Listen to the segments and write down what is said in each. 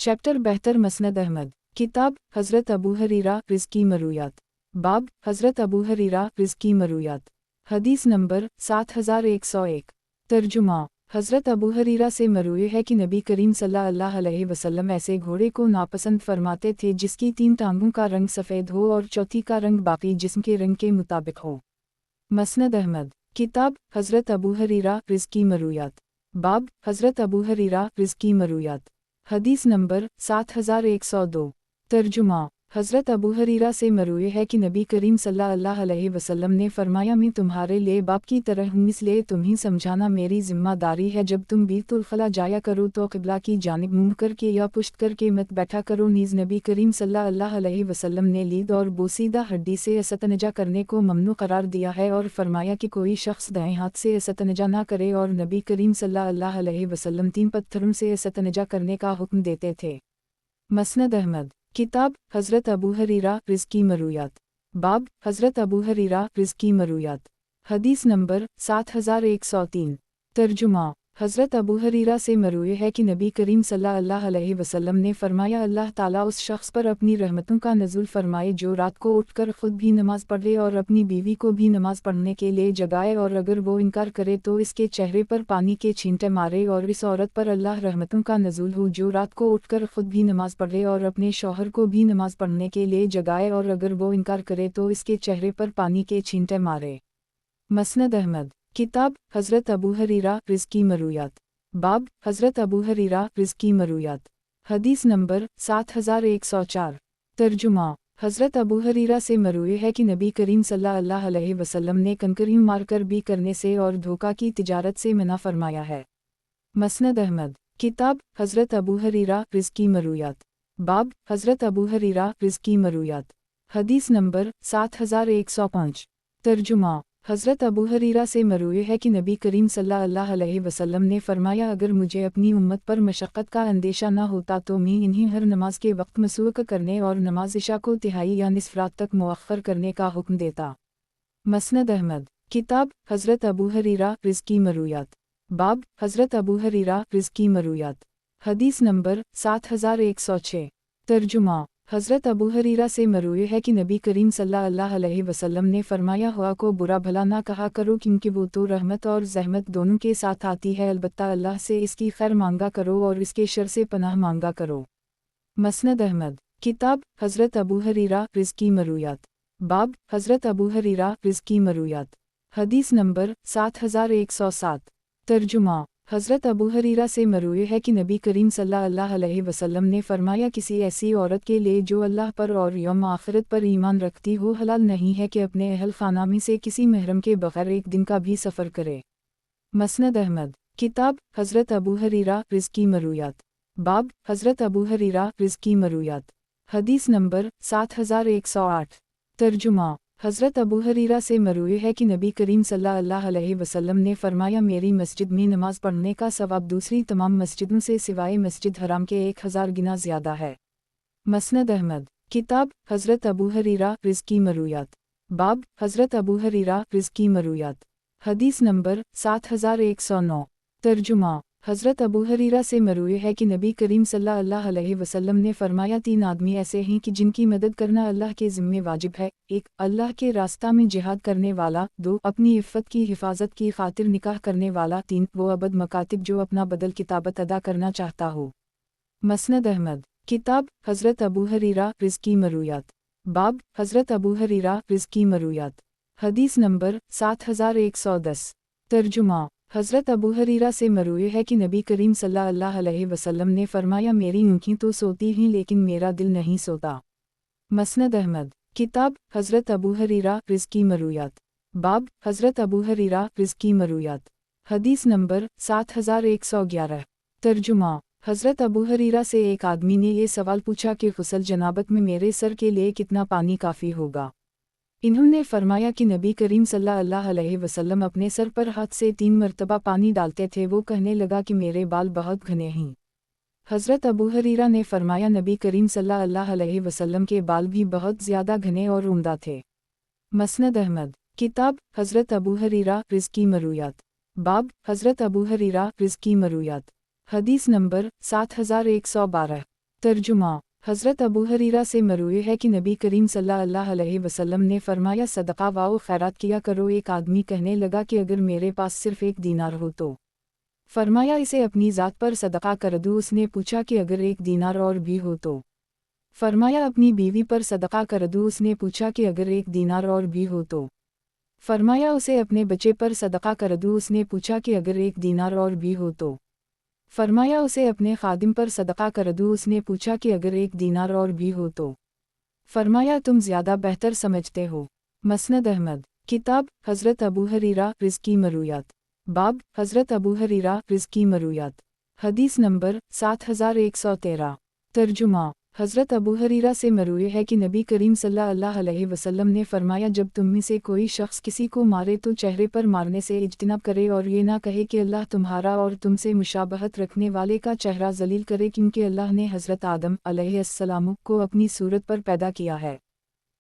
Chapter 72 मसनद Ahmad. किताब हज़रत अबू हरीरा रिज़्की मरूयात। बाब हज़रत अबू हरीरा रिज़्की मरूयात। हदीस नंबर 7101। तर्जुमा। हज़रत अबू हरीरा से मरूए है कि नबी करीम सल्लल्लाहु अलैहि वसल्लम ऐसे घोड़े को नापसंद फरमाते थे जिसकी 3 टांगों का रंग सफ़ेद हो और चौथी का रंग बाकी जिस्म के रंग के मुताबिक हो। मसनद अहमद। किताब हज़रत अबू हरीरा रिज़्की मरूयात। बाब हज़रत अबू हरीरा रिज़्की मरूयात। हदीस नंबर 7102। तर्जुमा। हज़रत अबू हरीरा से मरूए है कि नबी करीम सल्लल्लाहु अलैहि वसल्लम ने फरमाया, मैं तुम्हारे लिए बाप की तरह हूँ, इसलिए तुम्हें समझाना मेरी ज़िम्मेदारी है। जब तुम बीतुल खला जाया करो तो क़िबला की जानिब मुँह करके या पुश्त करके मत बैठा करो। नीज़ नबी करीम सल्लल्लाहु अलैहि वसल्लम ने लीद और बोसीदा हड्डी से इस्तंजा करने को ममनू करार दिया है और फरमाया कि कोई शख्स दाएं हाथ से इस्तंजा ना करे, और नबी करीम सल्लल्लाहु अलैहि वसल्लम 3 पत्थरों से इस्तंजा करने का हुक्म देते थे। मसनद अहमद। किताब हज़रत अबू हरीरा रिज़्की मरूयात। बाब हज़रत अबू हरीरा रिज़्की मरूयात। हदीस नंबर 7103। तर्जुमा। हज़रत अबू हरीरा से मरूए है कि नबी करीम सल्लल्लाहु अलैहि वसल्लम ने फरमाया, अल्लाह ताला उस शख्स पर अपनी रहमतों का नज़ुल फरमाए जो रात को उठकर ख़ुद भी नमाज़ पढ़े और अपनी बीवी को भी नमाज़ पढ़ने के लिए जगाए, और अगर वो इनकार करे तो इसके चेहरे पर पानी के छींटे मारे। और इस औरत पर अल्लाह रहमतों का नज़ुल हो जो रात को उठकर ख़ुद भी नमाज़ पढ़े और अपने शौहर को भी नमाज़ पढ़ने के लिए जगाए, और अगर वो इनकार करे तो इसके चेहरे पर पानी के छींटे मारे। मसनद अहमद। किताब हज़रत अबू हरीरा रिज़्की मरूयात। बाब हज़रत अबू हरीरा रिज़्की मरूयात। हदीस नंबर 7104। तर्जुमा। हज़रत अबू हरीरा से मरूए है कि नबी करीम सल्लल्लाहु अलैहि वसल्लम ने कंकरी मारकर भी करने से और धोखा की तिजारत से मना फरमाया है। मसनद अहमद। किताब हज़रत अबू हरीरा रिज़्की मरूयात। बाब हज़रत अबू हरीरा रिज़्की मरूयात। हदीस नंबर 7105। तर्जुमा। हज़रत अबू हरीरा से मरूए है कि नबी करीम सल्लल्लाहु अलैहि वसल्लम ने फरमाया, अगर मुझे अपनी उम्मत पर मशक्क़त का अंदेशा न होता तो मैं इन्हें हर नमाज के वक्त मसबूक करने और नमाज इशा को तिहाई या निस्फ़ रात तक मुअख्खर करने का हुक्म देता। मसनद अहमद। किताब हज़रत अबू हरीरा रिज़्की मरूयात। बाब हज़रत अबू हरीरा रिज़्की मरूयात। हदीस नंबर 7106। तर्जुमा। हज़रत अबू हरीरा से मरूए है कि नबी करीम सल्लल्लाहु अलैहि वसल्लम ने फरमाया, हुआ को बुरा भला ना कहा करो, क्योंकि वो तो रहमत और ज़हमत दोनों के साथ आती है, अलबत्ता अल्लाह से इसकी खैर मांगा करो और इसके शर से पनाह मांगा करो। मसनद अहमद। किताब हज़रत अबू हरीरा रिज़्की मरूयात। बाब हज़रत अबू हरीरा रिज़्की मरूयात। हदीस नंबर 7107। तर्जुमा। हज़रत अबू हरीरा से मरूए है कि नबी करीम सल्लल्लाहु अलैहि वसल्लम ने फरमाया, किसी ऐसी औरत के लिए जो अल्लाह पर और यौम आखिरत पर ईमान रखती हो, हलाल नहीं है कि अपने अहल खाना में से किसी महरम के बग़ैर एक दिन का भी सफ़र करे। मसनद अहमद। किताब हज़रत अबू हरीरा रिज़्की मरूयात। बाब हज़रत अबू हरीरा रिज़्की मरूयात। हदीस नंबर 7108। तर्जुमा। हज़रत अबू हरीरा से मरूए है कि नबी करीम सल्लल्लाहु अलैहि वसल्लम ने फरमाया, मेरी मस्जिद में नमाज़ पढ़ने का सवाब दूसरी तमाम मस्जिदों से सिवाय मस्जिद हराम के 1000 गुना ज़्यादा है। मसनद अहमद। किताब हज़रत अबू हरीरा रिज़्की मरूयात। बाब हज़रत अबू हरीरा रिज़्की मरूयात। हदीस नंबर 7109। तर्जुमा। हज़रत अबू हरीरा से मरूए है कि नबी करीम सल्लल्लाहु अलैहि वसल्लम ने फरमाया, 3 आदमी ऐसे हैं कि जिनकी मदद करना अल्लाह के ज़िम्मे वाजिब है। 1 अल्लाह के रास्ता में जिहाद करने वाला। 2 अपनी इफ़्फ़त की हिफाजत की खातिर निकाह करने वाला। 3 वो अबद मकातिब जो अपना बदल किताबत अदा करना चाहता हो। मसनद अहमद। किताब हज़रत अबू हरीरा रिज़्की मरूयात। बाब हज़रत अबू हरीरा रिज़्की मरूयात। हदीस नंबर 7110। तर्जुमा। हज़रत अबू हरीरा से मरूए है कि नबी करीम सल्लल्लाहु अलैहि वसल्लम ने फरमाया, मेरी आँखें तो सोती हैं लेकिन मेरा दिल नहीं सोता। मसनद अहमद। किताब हज़रत अबू हरीरा रिज़्की मरूयात। बाब हज़रत अबू हरीरा रिज़्की मरूयात। हदीस नंबर 7111। तर्जुमा। हज़रत अबू हरीरा से एक आदमी ने ये सवाल पूछा कि गुस्ल जनाबत में मेरे सर के लिए कितना पानी काफ़ी होगा। इन्होंने फरमाया कि नबी करीम सल्लल्लाहु अलैहि वसल्लम अपने सर पर हाथ से 3 मरतबा पानी डालते थे। वो कहने लगा कि मेरे बाल बहुत घने हैं। हज़रत अबू हरीरा ने फरमाया, नबी करीम सल्लल्लाहु अलैहि वसल्लम के बाल भी बहुत ज़्यादा घने और उम्दा थे। मसनद अहमद। किताब हज़रत अबू हरीरा रिज़्की मरूयात। बाब हज़रत अबू हरीरा रिज़्की मरूयात। हदीस नंबर 7112। तर्जुमा। हज़रत अबू हरीरा से मरूए है कि नबी करीम सल्लल्लाहु अलैहि वसल्लम ने फरमाया सदका व खैरात किया करो। एक आदमी कहने लगा कि अगर मेरे पास सिर्फ एक दीनार हो तो। फरमाया इसे अपनी ज़ात पर सदका कर दूँ। उसने पूछा कि अगर एक दीनार और भी हो तो। फरमाया अपनी बीवी पर सदका कर दूँ। उसने पूछा कि अगर एक दीनार और भी हो तो। फरमाया उसे अपने बच्चे पर सदका कर दूँ। उसने पूछा कि अगर एक दीनार और भी हो तो। फरमाया उसे अपने खादिम पर सदका कर दूँ। उसने पूछा कि अगर एक दीनार और भी हो तो। फरमाया तुम ज़्यादा बेहतर समझते हो। मसनद अहमद। किताब हज़रत अबू हरीरा रिज़्की मरूयात। बाब हज़रत अबू हरीरा रिज़्की मरूयात। हदीस नंबर 7113। तर्जुमा। हज़रत अबू हरीरा से मरूए है कि नबी करीम सल्लल्लाहु अलैहि वसल्लम ने फरमाया जब तुम में से कोई शख्स किसी को मारे तो चेहरे पर मारने से इज्तिनाब करे और ये ना कहे कि अल्लाह तुम्हारा और तुमसे मुशाबहत रखने वाले का चेहरा जलील करे, क्योंकि अल्लाह ने हज़रत आदम अलैहिस्सलाम को अपनी सूरत पर पैदा किया है।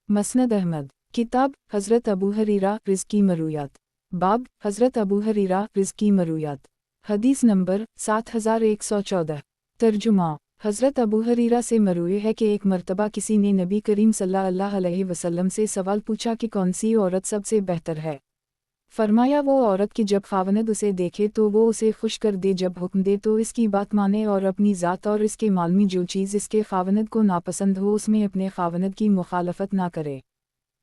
मसनद अहमद। किताब हज़रत अबू हरीरा रिज़्की मरूयात। बाब हज़रत अबू हरीरा रिज़्की मरूयात। हदीस नंबर 7114। तर्जुमा। हज़रत अबू हरीरा से मरूए है कि एक मर्तबा किसी ने नबी करीम सल्लल्लाहु अलैहि वसल्लम से सवाल पूछा कि कौन सी औरत सबसे बेहतर है। फरमाया वो औरत कि जब खावनद उसे देखे तो वो उसे खुश कर दे, जब हुक्म दे तो इसकी बात माने और अपनी ज़ात और इसके माल में जो चीज़ इसके खावनद को नापसंद हो उसमें अपने खावनद की मुखालफत ना करे।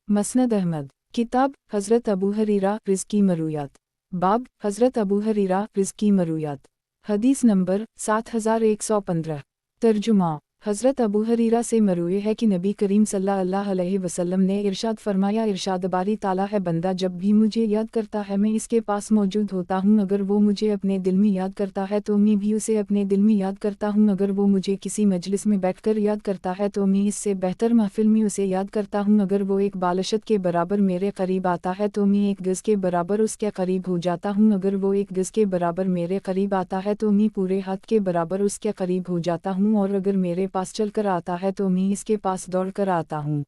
मसनद अहमद। किताब हज़रत अबू हरीरा रिज़्की मरूयात। बाब हज़रत अबू हरीरा रिज़्की मरूयात। हदीस नंबर 7115। तर्जुमा। हज़रत अबू हरीरा से मरूए है कि नबी करीम सल्लल्लाहु अलैहि वसल्लम ने इरशाद फरमाया इरशाद बारी ताला है बंदा जब भी मुझे याद करता है मैं इसके पास मौजूद होता हूँ। अगर वो मुझे अपने दिल में याद करता है तो मैं भी उसे अपने दिल में याद करता हूँ। अगर वो मुझे किसी मजलिस में बैठकर याद करता है तो मैं इससे बेहतर महफिल में उसे याद करता हूँ। अगर वो एक बालशत के बराबर मेरे करीब आता है तो मैं एक गज़ के बराबर उसके करीब हो जाता हूँ। अगर वो एक गज़ के बराबर मेरे करीब आता है तो मैं पूरे हाथ के बराबर उसके करीब हो जाता हूँ। और अगर मेरे पास चल कर आता है तो मैं इसके पास दौड़ कर आता हूँ।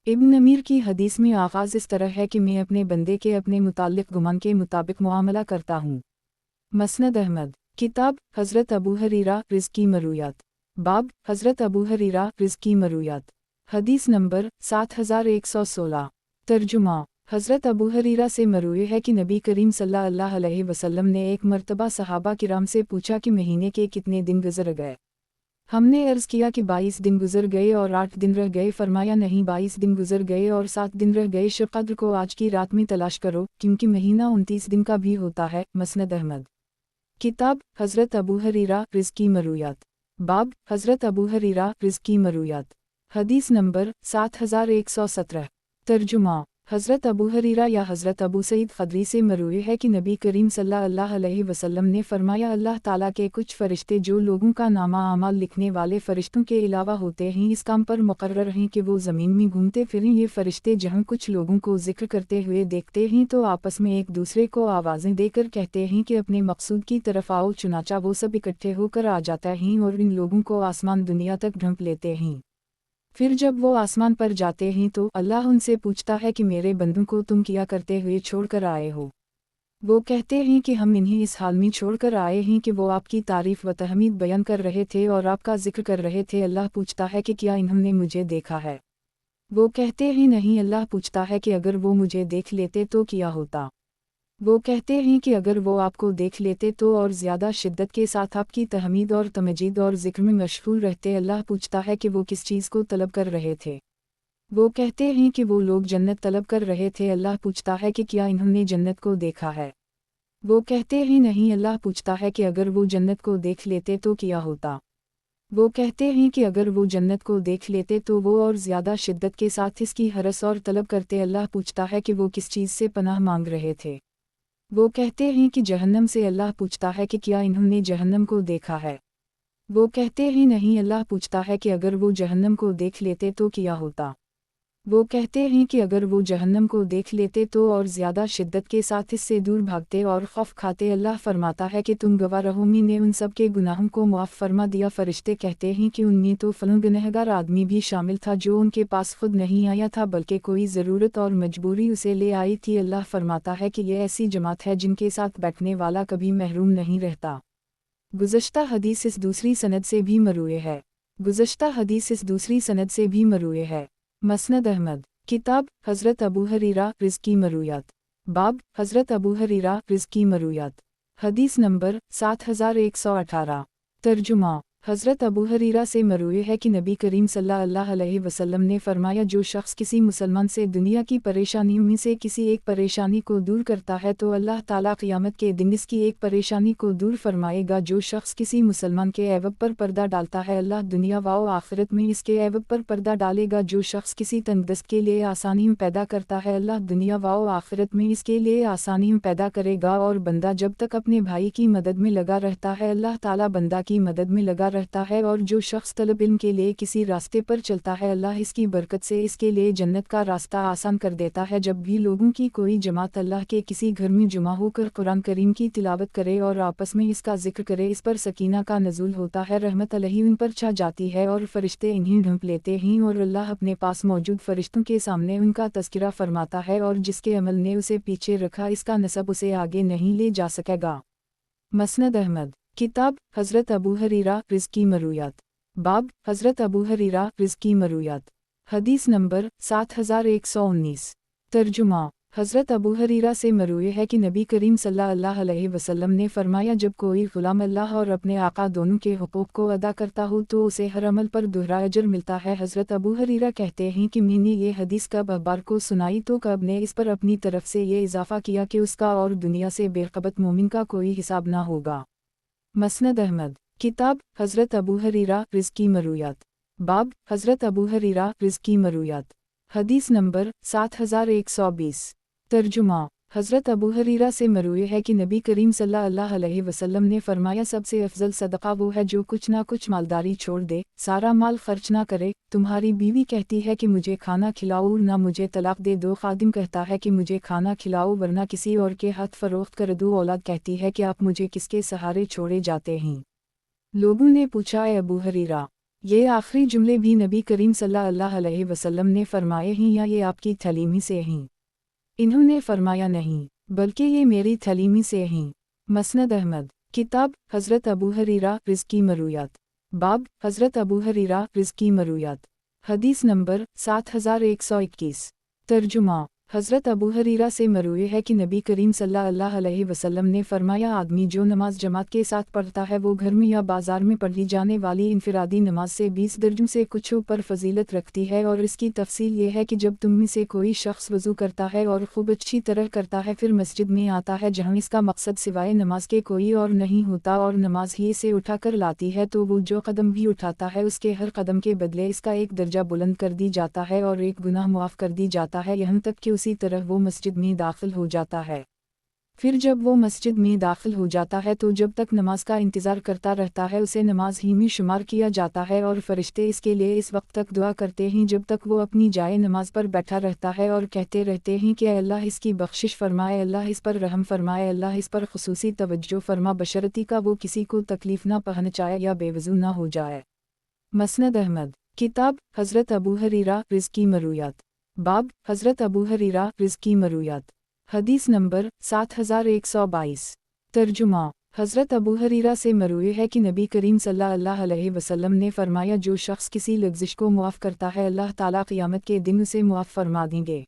इब्न अमीर की हदीस में आगाज़ इस तरह है कि मैं अपने बंदे के अपने मुताल्लिक़ गुमान के मुताबिक मुआमला करता हूँ। मसनद अहमद। किताब हज़रत अबू हरीरा रिज़्की मरूयात। बाब हज़रत अबू हरीरा रिज़्की मरूयात। हदीस नंबर 7116। तर्जुमा। हज़रत अबू हरीरा से मरूए है कि नबी करीम सल्लल्लाहु अलैहि वसल्लम ने एक मर्तबा सहाबा किराम से पूछा कि महीने के कितने दिन गुज़र गए। हमने अर्ज़ किया कि 22 दिन गुज़र गए और 8 दिन रह गए। फरमाया नहीं, 22 दिन गुज़र गए और 7 दिन रह गए। शब क़द्र को आज की रात में तलाश करो, क्योंकि महीना 29 दिन का भी होता है। मसनद अहमद। किताब हज़रत अबू हरीरा रिज़्की मरूयात। बाब हज़रत अबू हरीरा रिज़्की मरूयात। हदीस नंबर 7117। तर्जुमा। हज़रत अबू हरीरा या हज़रत अबू सईद ख़दरी से मरूए है कि नबी करीम सल्लल्लाहु अलैहि वसल्लम ने फरमाया अल्लाह ताला के कुछ फ़रिश्ते जो लोगों का नामा आमाल लिखने वाले फ़रिश्तों के अलावा होते हैं इस काम पर मुक़र्रर हैं कि वो ज़मीन में घूमते फिरें। ये फ़रिश्ते जहाँ कुछ लोगों को ज़िक्र करते हुए देखते हैं तो आपस में एक दूसरे को आवाज़ें देकर कहते हैं कि अपने मकसूद की तरफ आओ। चुनाचा वो सब इकट्ठे होकर आ जाता हैं और इन लोगों को आसमान दुनिया तक ढूंढ लेते हैं। फिर जब वो आसमान पर जाते हैं तो अल्लाह उनसे पूछता है कि मेरे बंदों को तुम किया करते हुए छोड़कर आए हो। वो कहते हैं कि हम इन्हें इस हाल में छोड़कर आए हैं कि वो आपकी तारीफ़ व तहमीद बयान कर रहे थे और आपका जिक्र कर रहे थे। अल्लाह पूछता है कि क्या इन्होंने मुझे देखा है? वो कहते हैं नहीं। अल्लाह पूछता है कि अगर वो मुझे देख लेते तो क्या होता? वो कहते हैं कि अगर वो आपको देख लेते तो और ज़्यादा शिद्दत के साथ आपकी तहमीद और तमजीद और ज़िक्र में मशगूल रहते। अल्लाह पूछता है कि वो किस चीज़ को तलब कर रहे थे? वो कहते हैं कि वो लोग जन्नत तलब कर रहे थे। अल्लाह पूछता है कि क्या इन्होंने जन्नत को देखा है? वो कहते हैं नहीं। अल्लाह पूछता है कि अगर वो जन्नत को देख लेते तो क्या होता? वो कहते हैं कि अगर वो जन्नत को देख लेते तो वो और ज़्यादा शिद्दत के साथ इसकी हरस और तलब करते। अल्लाह पूछता है कि वो किस चीज़ से पनाह मांग रहे थे? वो कहते हैं कि जहन्नम से। अल्लाह पूछता है कि क्या इन्होंने जहन्नम को देखा है? वो कहते हैं नहीं। अल्लाह पूछता है कि अगर वो जहन्नम को देख लेते तो क्या होता? वो कहते हैं कि अगर वो जहन्नम को देख लेते तो और ज़्यादा शिद्दत के साथ इससे दूर भागते और खौफ खाते। अल्लाह फरमाता है कि तुम गवाह रहो, मैंने उन सब के गुनाहों को मुआफ़ फरमा दिया। फ़रिश्ते कहते हैं कि उनमें तो फलां गुनहगार आदमी भी शामिल था जो उनके पास खुद नहीं आया था बल्कि कोई ज़रूरत और मजबूरी उसे ले आई थी। अल्लाह फरमाता है कि ये ऐसी जमात है जिनके साथ बैठने वाला कभी महरूम नहीं रहता। गुज़श्ता हदीस इस दूसरी सनद से भी मरूए है। गुज़श्ता हदीस इस दूसरी सनद से भी मरूए है। मसनद अहमद। किताब हज़रत अबू हरीरा रिज़्की मरूयात। बाब हज़रत अबू हरीरा रिज़्की मरूयात। हदीस नंबर 7118। तर्जुमा। हज़रत अबू हरीरा से मरूए है कि नबी करीम सल्लल्लाहु अलैहि वसल्लम ने फरमाया, जो शख्स किसी मुसलमान से दुनिया की परेशानियों में से किसी एक परेशानी को दूर करता है तो अल्लाह ताला क़यामत के दिन इसकी एक परेशानी को दूर फरमाएगा। जो शख्स किसी मुसलमान के ऐब पर पर्दा डालता है, अल्लाह दुनिया व आखिरत में इसके ऐब पर पर्दा डालेगा। जो शख्स किसी तंगदस्त के लिए आसानी पैदा करता है, अल्लाह दुनिया व आखिरत में इसके लिए आसानी पैदा करेगा। और बंदा जब तक अपने भाई की मदद में लगा रहता है, अल्लाह ताला बंदा की मदद में लगा रहता है। और जो शख्स तलब इल्म के लिए किसी रास्ते पर चलता है, अल्लाह इसकी बरकत से इसके लिए जन्नत का रास्ता आसान कर देता है। जब भी लोगों की कोई जमात अल्लाह के किसी घर में जुमा होकर कुरान करीम की तिलावत करे और आपस में इसका जिक्र करे, इस पर सकीना का नज़ूल होता है, रहमत अलैहि उन पर छा जाती है और फरिश्ते इन्हें ढूंढ लेते हैं और अल्लाह अपने पास मौजूद फरिश्तों के सामने उनका तज़किरा फरमाता है। और जिसके अमल ने उसे पीछे रखा, इसका नसब उसे आगे नहीं ले जा सकेगा। मसनद अहमद। किताब हज़रत अबू हरीरा रिज़्की मरूयात। बाब हज़रत अबू हरीरा रिज़्की मरूयात। हदीस नंबर 7119। तर्जुमा। हज़रत अबू हरीरा से मरूए है कि नबी करीम सल्लल्लाहु अलैहि वसल्लम ने फरमाया, जब कोई ग़ुलाम अल्लाह और अपने आका दोनों के हुकूक़ को अदा करता हो तो उसे हर अमल पर दोहरा अजर मिलता है। हज़रत अबू हरीरा कहते हैं कि मैंने ये हदीस कब अब्बार को सुनाई तो कब ने इस पर अपनी तरफ से ये इजाफ़ा किया कि उसका और दुनिया से बेक़बत मोमिन का कोई हिसाब ना होगा। मसनद अहमद। किताब हज़रत अबू हरीरा रिज़्की मरूयात। बाब हज़रत अबू हरीरा रिज़्की मरूयात। हदीस नंबर 7120। तर्जुमा। हज़रत अबू हरीरा से मरूए है कि नबी करीम सल्लल्लाहु अलैहि वसल्लम ने फरमाया, सबसे अफजल सदका वो है जो कुछ ना कुछ मालदारी छोड़ दे, सारा माल खर्च ना करे। तुम्हारी बीवी कहती है कि मुझे खाना खिलाओ, ना मुझे तलाक दे दो। खादिम कहता है कि मुझे खाना खिलाओ वरना किसी और के हाथ फरोख्त कर दो। औलाद कहती है कि आप मुझे किसके सहारे छोड़े जाते हैं। लोगों ने पूछा, ए अबू हरीरा, ये आखिरी जुमले भी नबी करीम सल्लल्लाहु अलैहि वसल्लम ने फरमाए हैं या ये आपकी तलीमी से हैं? इन्होंने फरमाया, नहीं, बल्कि ये मेरी तलीमी से हैं। मसनद अहमद। किताब हज़रत अबू हरीरा रिज़्की मरूयात। बाब हज़रत अबू हरीरा रिज़्की मरूयात। हदीस नंबर 7121। तर्जुमा। हज़रत अबू हरीरा से मरूए है कि नबी करीम सल्लल्लाहु अलैहि वसल्लम ने फरमाया, आदमी जो नमाज जमात के साथ पढ़ता है वो घर में या बाज़ार में पढ़ी जाने वाली इनफिरादी नमाज से 20 दर्जों से कुछ ऊपर फजीलत रखती है। और इसकी तफसील ये है कि जब तुम में से कोई शख्स वज़ू करता है और खूब अच्छी तरह करता है, फिर मस्जिद में आता है जहाँ इसका मकसद सिवाय नमाज के कोई और नहीं होता और नमाज ही से उठा कर लाती है, तो वो जो कदम भी उठाता है उसके हर कदम के बदले इसका एक दर्जा बुलंद कर दी जाता है और एक गुनाह मुआफ़ कर दी जाता है, यहाँ तक कि उसी तरह वो मस्जिद में दाखिल हो जाता है। फिर जब वो मस्जिद में दाखिल हो जाता है तो जब तक नमाज का इंतज़ार करता रहता है उसे नमाज ही में शुमार किया जाता है और फरिश्ते इसके लिए इस वक्त तक दुआ करते हैं जब तक वो अपनी जाए नमाज पर बैठा रहता है और कहते रहते हैं कि अल्लाह इसकी बख्शिश फरमाए, अल्लाह इस पर रहम फरमाए, अल्लाह इस पर खुसूसी तवज्जो फरमा, बशरती का वो किसी को तकलीफ़ ना पहुंचाए या बेवज़ू ना हो जाए। मसनद अहमद। किताब हज़रत अबू हरीरा रिज़्की मरूयात। बाब हज़रत अबू हरीरा रिज़्की मरूयात। हदीस नंबर 7122। तर्जुमा। हज़रत अबू हरीरा से मरूए है कि नबी करीम सल्लल्लाहु अलैहि वसल्लम ने फरमाया, जो शख्स किसी लग़्ज़िश को मुआफ़ करता है, अल्लाह ताला क़यामत के दिन उसे मुआफ़ फरमा देंगे।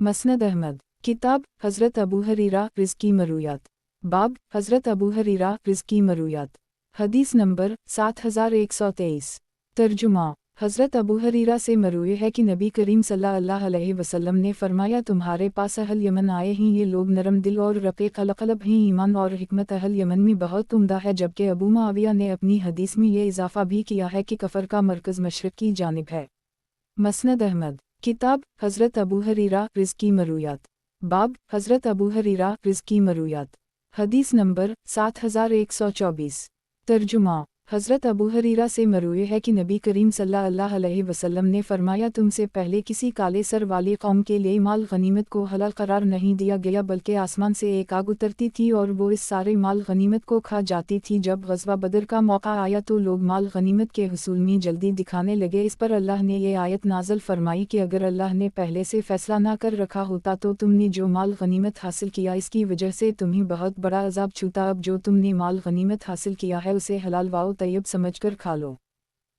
मसनद अहमद। किताब हज़रत अबू हरीरा रिज़्की मरूयात। बाब हज़रत अबू हरीरा रिज़्की मरूयात। हदीस नंबर 7123। तर्जुमा। हज़रत अबू हरीरा से मरूए है कि नबी करीम सल्लल्लाहु अलैहि वसल्लम ने फरमाया, तुम्हारे पास अहल यमन आए हैं, ये लोग नरम दिल और रक़ीक़ क़ल्ब हैं, ईमान और हिकमत अहल यमन में बहुत उम्दा है। जबकि अबू मुआविया ने अपनी हदीस में ये इजाफ़ा भी किया है कि कफ़र का मरकज़ मशरिक़ की जानिब है। मसनद अहमद। किताब हज़रत अबू हरीरा रिज़्की मरूयात। बाब हज़रत अबू हरीरा रिज़्की मरूयात। हदीस नंबर 7124। तर्जुमा। हज़रत अबू हरीरा से मरूए है कि नबी करीम सल्लल्लाहु अलैहि वसल्लम ने फरमाया, तुमसे पहले किसी काले सर वाली कौम के लिए माल गनीमत को हलाल करार नहीं दिया गया, बल्कि आसमान से एक आग उतरती थी और वो इस सारे माल गनीमत को खा जाती थी। जब ग़ज़वा बदर का मौका आया तो लोग माल गनीमत के हुसूल में जल्दी दिखाने लगे। इस पर अल्लाह ने ये आयत नाज़िल फरमाई कि अगर अल्लाह ने पहले से फ़ैसला ना कर रखा होता तो तुमने जो माल गनीमत हासिल किया इसकी वजह से तुम्हें बहुत बड़ा अज़ाब छूता। अब जो तुमने माल गनीमत हासिल किया है उसे हलाल व तय्यब समझकर खा लो।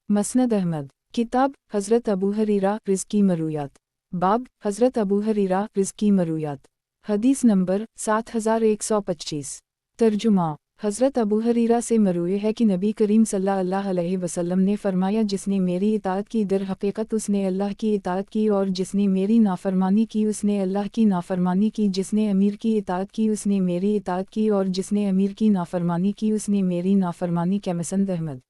مسند احمد کتاب حضرت ابو حریرہ رزقی مرویات باب حضرت ابو حریرہ رزقی مرویات حدیث نمبر 7125 ترجمہ حضرت ابو حریرہ سے مروی ہے کہ نبی کریم صلی اللہ علیہ وسلم نے فرمایا جس نے میری اطاعت کی در حقیقت اس نے اللہ کی اطاعت کی اور جس نے میری نافرمانی کی اس نے اللہ کی نافرمانی کی جس نے امیر کی اطاعت کی اس نے میری اطاعت کی اور جس نے امیر کی نافرمانی کی اس نے میری نافرمانی کی مسند احمد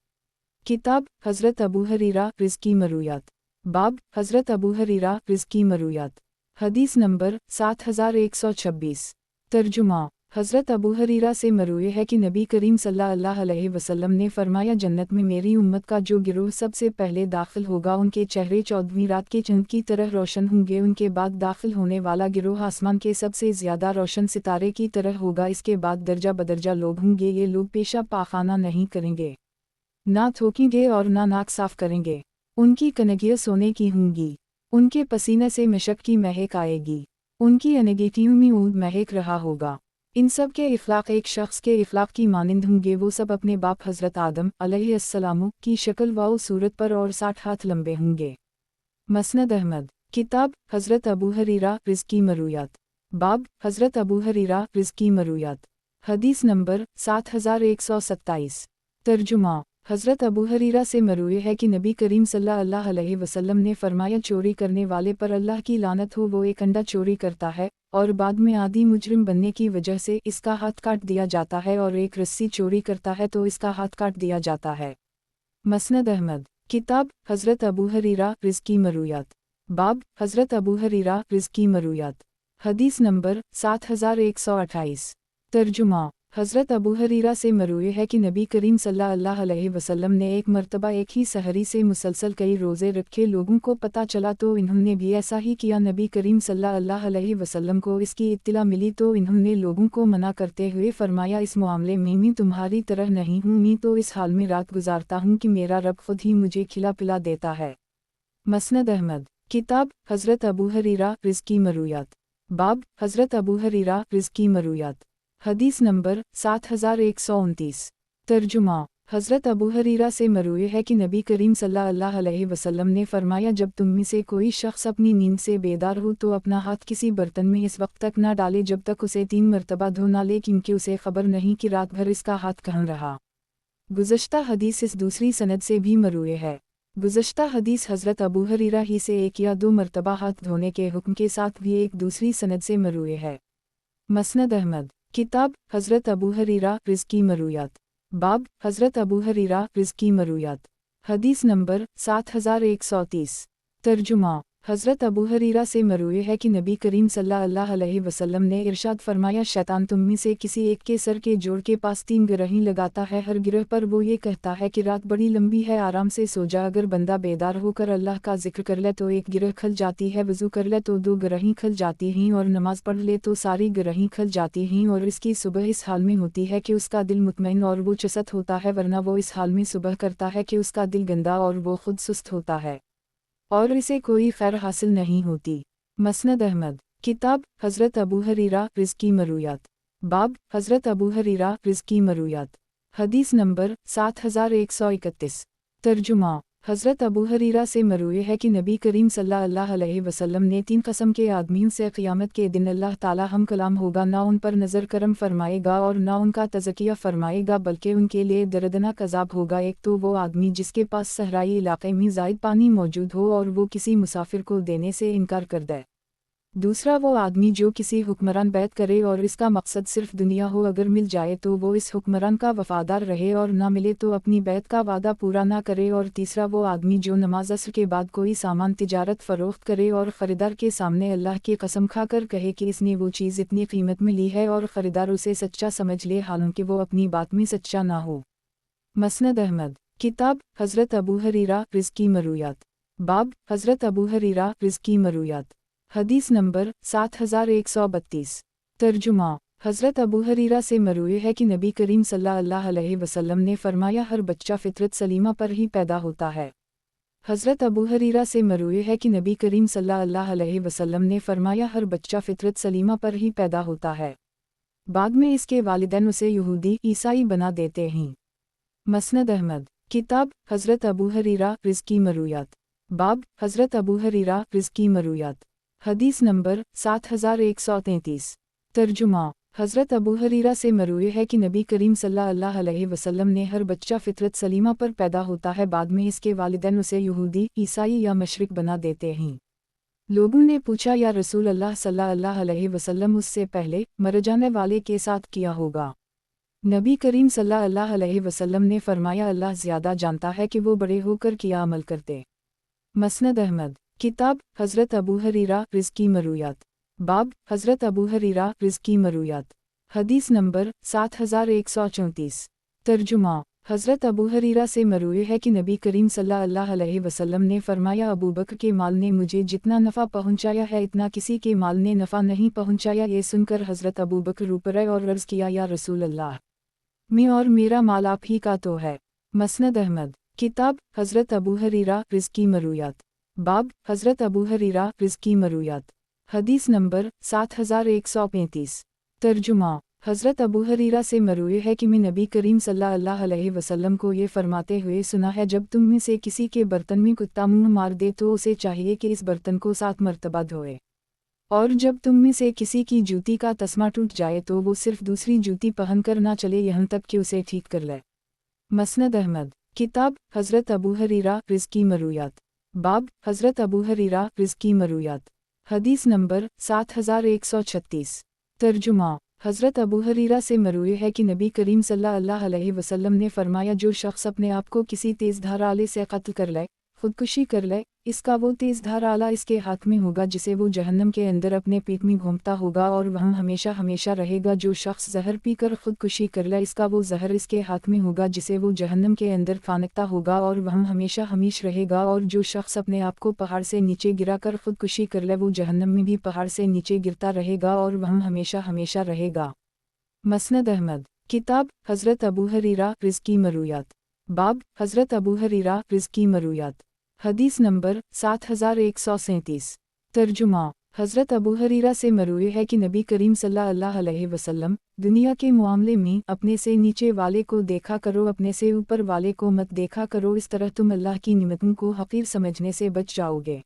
کتاب حضرت ابو حریرہ رزقی مرویات باب حضرت ابو حریرہ رزقی مرویات حدیث نمبر 7126 ترجمہ حضرت ابو حریرہ سے مروی ہے کہ نبی کریم صلی اللہ علیہ وسلم نے فرمایا جنت میں میری امت کا جو گروہ سب سے پہلے داخل ہوگا ان کے چہرے 14ویں رات کے چاند کی طرح روشن ہوں گے، ان کے بعد داخل ہونے والا گروہ آسمان کے سب سے زیادہ روشن ستارے کی طرح ہوگا، اس کے بعد درجہ بدرجہ لوگ ہوں گے، یہ لوگ پیشاب پاخانہ نہیں کریں گے، نہ تھوکیں گے اور نہ ناک صاف کریں گے، ان کی کنگیاں سونے کی ہوں گی، ان کے پسینے سے مشک کی مہک آئے گی، ان کی انگیٹھیوں میں اونٹ مہک رہا ہوگا، ان سب کے اخلاق ایک شخص کے اخلاق کی مانند ہوں گے، وہ سب اپنے باپ حضرت آدم علیہ السلام کی شکل و صورت پر اور 60 ہاتھ لمبے ہوں گے۔ مسند احمد کتاب حضرت ابو حریرہ رزقی مرویات باب حضرت ابو حریرہ رزقی مرویات حدیث نمبر 7127 ترجمہ حضرت ابو حریرہ سے مروی ہے کہ نبی کریم صلی اللہ علیہ وسلم نے فرمایا چوری کرنے والے پر اللہ کی لعنت ہو، وہ ایک انڈا چوری کرتا ہے اور بعد میں عادی مجرم بننے کی وجہ سے اس کا ہاتھ کاٹ دیا جاتا ہے، اور ایک رسی چوری کرتا ہے تو اس کا ہاتھ کاٹ دیا جاتا ہے۔ مسند احمد کتاب حضرت ابو حریرہ رزقی مرویات باب حضرت ابو حریرہ رزقی مرویات حدیث نمبر 7128 ترجمہ حضرت ابو حریرہ سے مروی ہے کہ نبی کریم صلی اللہ علیہ وسلم نے ایک مرتبہ ایک ہی سحری سے مسلسل کئی روزے رکھے، لوگوں کو پتہ چلا تو انہوں نے بھی ایسا ہی کیا، نبی کریم صلی اللہ علیہ وسلم کو اس کی اطلاع ملی تو انہوں نے لوگوں کو منع کرتے ہوئے فرمایا اس معاملے میں تمہاری طرح نہیں ہوں، میں تو اس حال میں رات گزارتا ہوں کہ میرا رب خود ہی مجھے کھلا پلا دیتا ہے۔ مسند احمد کتاب حضرت ابو حریرہ رزقی مرویات باب حضرت ابو حریرہ رزقی مرویات حدیث نمبر 7129 ترجمہ حضرت ابو حریرہ سے مروی ہے کہ نبی کریم صلی اللہ علیہ وسلم نے فرمایا جب تم میں سے کوئی شخص اپنی نیند سے بیدار ہو تو اپنا ہاتھ کسی برتن میں اس وقت تک نہ ڈالے جب تک اسے 3 مرتبہ دھو نہ لے، کیونکہ اسے خبر نہیں کہ رات بھر اس کا ہاتھ کہاں رہا۔ گزشتہ حدیث اس دوسری سند سے بھی مروی ہے۔ گزشتہ حدیث حضرت ابو حریرہ ہی سے 1 یا 2 مرتبہ ہاتھ دھونے کے حکم کے ساتھ بھی ایک دوسری سند سے مروی ہے۔ مسند احمد کتاب حضرت ابو حریرہ رزقی مرویات باب حضرت ابو حریرہ رزقی مرویات حدیث نمبر 7130 ترجمہ حضرت ابو حریرہ سے مروی ہے کہ نبی کریم صلی اللہ علیہ وسلم نے ارشاد فرمایا شیطان تم میں سے کسی ایک کے سر کے جوڑ کے پاس 3 گرہیں لگاتا ہے، ہر گرہ پر وہ یہ کہتا ہے کہ رات بڑی لمبی ہے، آرام سے سو جا، اگر بندہ بیدار ہو کر اللہ کا ذکر کر لے تو 1 گرہ کھل جاتی ہے، وضو کر لے تو 2 گرہیں کھل جاتی ہیں، اور نماز پڑھ لے تو ساری گرہیں کھل جاتی ہیں، اور اس کی صبح اس حال میں ہوتی ہے کہ اس کا دل مطمئن اور وہ چست ہوتا ہے، ورنہ وہ اس حال میں صبح کرتا ہے کہ اس کا دل گندا اور وہ خود سست ہوتا ہے اور اسے کوئی خیر حاصل نہیں ہوتی۔ مسند احمد کتاب حضرت ابو حریرہ رزقی مرویات باب حضرت ابو حریرہ رزقی مرویات حدیث نمبر 7131 ترجمہ حضرت ابو حریرہ سے مروی ہے کہ نبی کریم صلی اللہ علیہ وسلم نے 3 قسم کے آدمیوں سے قیامت کے دن اللہ تعالی ہم کلام ہوگا، نہ ان پر نظر کرم فرمائے گا اور نہ ان کا تزکیہ فرمائے گا، بلکہ ان کے لیے دردناک عذاب ہوگا۔ ایک تو وہ آدمی جس کے پاس صحرائی علاقے میں زائد پانی موجود ہو اور وہ کسی مسافر کو دینے سے انکار کر دے، دوسرا وہ آدمی جو کسی حکمران بیعت کرے اور اس کا مقصد صرف دنیا ہو، اگر مل جائے تو وہ اس حکمران کا وفادار رہے اور نہ ملے تو اپنی بیعت کا وعدہ پورا نہ کرے، اور تیسرا وہ آدمی جو نماز عصر کے بعد کوئی سامان تجارت فروخت کرے اور خریدار کے سامنے اللہ کی قسم کھا کر کہے کہ اس نے وہ چیز اتنی قیمت میں لی ہے اور خریدار اسے سچا سمجھ لے حالانکہ وہ اپنی بات میں سچا نہ ہو۔ مسند احمد کتاب حضرت ابو حریرہ رزقی مرویات باب حضرت ابو حریرہ رزقی مرویات حدیث نمبر 7132 ترجمہ حضرت ابو حریرہ سے مروی ہے کہ نبی کریم صلی اللہ علیہ وسلم نے فرمایا ہر بچہ فطرت سلیمہ پر ہی پیدا ہوتا ہے۔ حضرت ابو حریرہ سے مروی ہے کہ نبی کریم صلی اللہ علیہ وسلم نے فرمایا ہر بچہ فطرت سلیمہ پر ہی پیدا ہوتا ہے، بعد میں اس کے والدین اسے یہودی عیسائی بنا دیتے ہیں۔ مسند احمد किताब हज़रत अबू हरीरा रिज़्की मरूयात। बाब हज़रत अबू हरीरा रिज़्की मरूयात। हदीस नंबर 7133। तर्जुमा हज़रत अबू हरीरा से मरूए है कि नबी करीम सल्लल्लाहु अलैहि वसल्लम ने हर बच्चा फितरत सलीमा पर पैदा होता है, बाद में इसके वालिदैन उसे यहूदी, ईसाई या मशरिक बना देते हैं। लोगों ने पूछा, या रसूल अल्लाह सल्लल्लाहु अलैहि वसल्लम उससे पहले मर जाने वाले के साथ किया होगा? नबी करीम सल्लल्लाहु अलैहि वसल्लम ने फरमाया, अल्लाह ज़्यादा जानता है कि वो बड़े होकर क्या अमल करते। मसनद अहमद। किताब हज़रत अबू हरीरा रिज़्की मरूयात। बाब हज़रत अबू हरीरा रिज़्की मरूयात। हदीस नंबर 7134। तर्जुमा हज़रत अबू हरीरा से मरूए है कि नबी करीम सल्लल्लाहु अलैहि वसल्लम ने फरमाया, अबू बकर के माल ने मुझे जितना नफ़ा पहुँचाया है इतना किसी के माल ने नफ़ा नहीं पहुँचाया। ये सुनकर हज़रत अबू बकर रो पड़े और अर्ज़ किया, या रसूल अल्लाह, मैं और मेरा माल आप ही का तो है। मसनद अहमद। किताब हज़रत अबू हरीरा रिज़्की मरूयात। बाब हज़रत अबू हरीरा रिज़्की मरूयात। हदीस नंबर 7135। तर्जुमा हज़रत अबू हरीरा से मरूए है कि मैं नबी करीम सल्लल्लाहु अलैहि वसल्लम को ये फरमाते हुए सुना है, जब तुम में से किसी के बर्तन में कुत्ता मुँह मार दे तो उसे चाहिए कि इस बर्तन को 7 मरतबा धोए, और जब तुम में से किसी की जूती का तस्मा टूट जाए तो वो सिर्फ दूसरी जूती पहनकर ना चले यहाँ तक कि उसे ठीक कर ले। मसनद अहमद। किताब हज़रत अबू हरीरा रिज़्की मरूयात। बाब हज़रत अबू हरीरा रिज़्की मरूयात। हदीस नंबर 7136। तर्जुमा हज़रत अबू हरीरा से मरूए है कि नबी करीम सल्लल्लाहु अलैहि वसल्लम ने फरमाया, जो शख्स अपने आप को किसी तेज़ धार आले से कत्ल कर ले, खुदकुशी कर ले, इसका वो तेज़ धार आला इसके हाथ में होगा जिसे वो जहन्नम के अंदर अपने पेट में घूमता होगा और वहाँ हमेशा हमेशा रहेगा। जो शख्स जहर पीकर खुदकुशी कर ले, इसका वो जहर इसके हाथ में होगा जिसे वो जहन्नम के अंदर फानकता होगा और वहाँ हमेशा हमीश रहेगा। और जो शख्स अपने आप को पहाड़ से नीचे गिरा कर खुदकुशी कर ले, वो जहन्नम में भी पहाड़ से नीचे गिरता रहेगा और वहाँ हमेशा हमेशा रहेगा। मसनद अहमद। किताब हज़रत अबू हरीरा रिज़्की मरूयात। बाब हज़रत अबू हरीरा रिज़्की मरूयात। हदीस नंबर 7137। तर्जुमा हज़रत अबू हरीरा से मरूए है कि नबी करीम सल्लल्लाहु अलैहि वसल्लम, दुनिया के मामले में अपने से नीचे वाले को देखा करो, अपने से ऊपर वाले को मत देखा करो, इस तरह तुम अल्लाह की निमतों को हक़ीर समझने से बच जाओगे।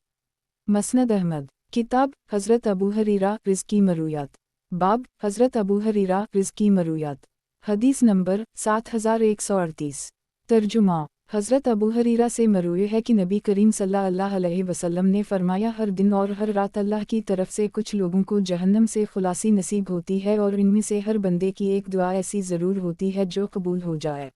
मसनद अहमद। किताब हज़रत अबू हरीरा रिज़्की मरूयात। बाब हज़रत अबू हरीरा रिज़्की मरूयात। हदीस नंबर 7138। तर्जुमा हज़रत अबू हरीरा से मरूए है कि नबी करीम सल्लल्लाहु अलैहि वसल्लम ने फरमाया, हर दिन और हर रात अल्लाह की तरफ से कुछ लोगों को जहन्नम से खुलासी नसीब होती है और इनमें से हर बंदे की एक दुआ ऐसी ज़रूर होती है जो कबूल हो जाए।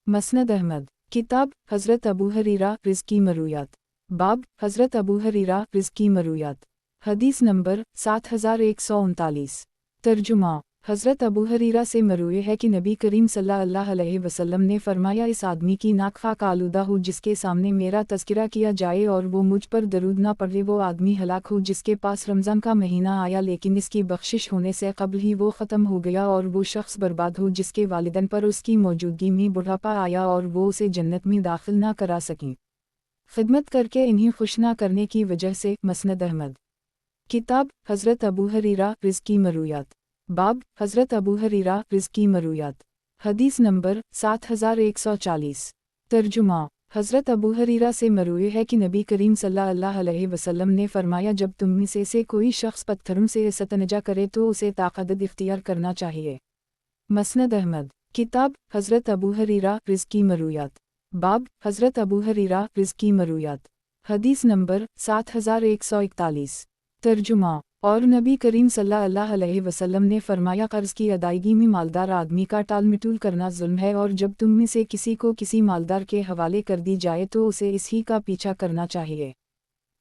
मसनद अहमद। किताब हज़रत अबू हरीरा रिज़्की मरूयात। बाब हज़रत अबू हरीरा रिज़्की मरूयात। हदीस नंबर 7139। तर्जुमा हज़रत अबू हरीरा से मरूए है कि नबी करीम सल्लल्लाहु अलैहि वसल्लम ने फरमाया, इस आदमी की नाक खाक आलूदा हो जिसके सामने मेरा तज़किरा किया जाए और वो मुझ पर दरूद ना पढ़े। वो आदमी हलाक हो जिसके पास रमज़ान का महीना आया लेकिन इसकी बख्शिश होने से कबल ही वो ख़त्म हो गया। और वो शख्स बर्बाद हो जिसके वालिदैन पर उसकी मौजूदगी में बुढ़ापा आया और वो उसे जन्नत में दाखिल ना करा सकें, खिदमत करके इन्हें खुश ना करने की वजह से। मसनद अहमद। किताब हज़रत अबू हरीरा रिज़्की मरूयात। बाब हज़रत अबू हरीरा रिज़्की मरूयात। हदीस नंबर 7140। तर्जुमा हज़रत अबू हरीरा से मरूए है कि नबी करीम सल्लल्लाहु अलैहि वसल्लम ने फरमाया, जब तुम में से कोई शख्स पत्थरों से इस्तंजा करे तो उसे ताक़त इख्तियार करना चाहिए। मसनद अहमद। किताब हज़रत अबू हरीरा रिज़्की मरूयात। बाब हज़रत अबू हरीरा रिज़्की मरूयात। हदीस नंबर 7141। तर्जुमा और नबी करीम सल्लल्लाहु अलैहि वसल्लम ने फरमाया, कर्ज़ की अदायगी में मालदार आदमी का टाल मटोल करना जुल्म है, और जब तुम में से किसी को किसी मालदार के हवाले कर दी जाए तो उसे इसी का पीछा करना चाहिए।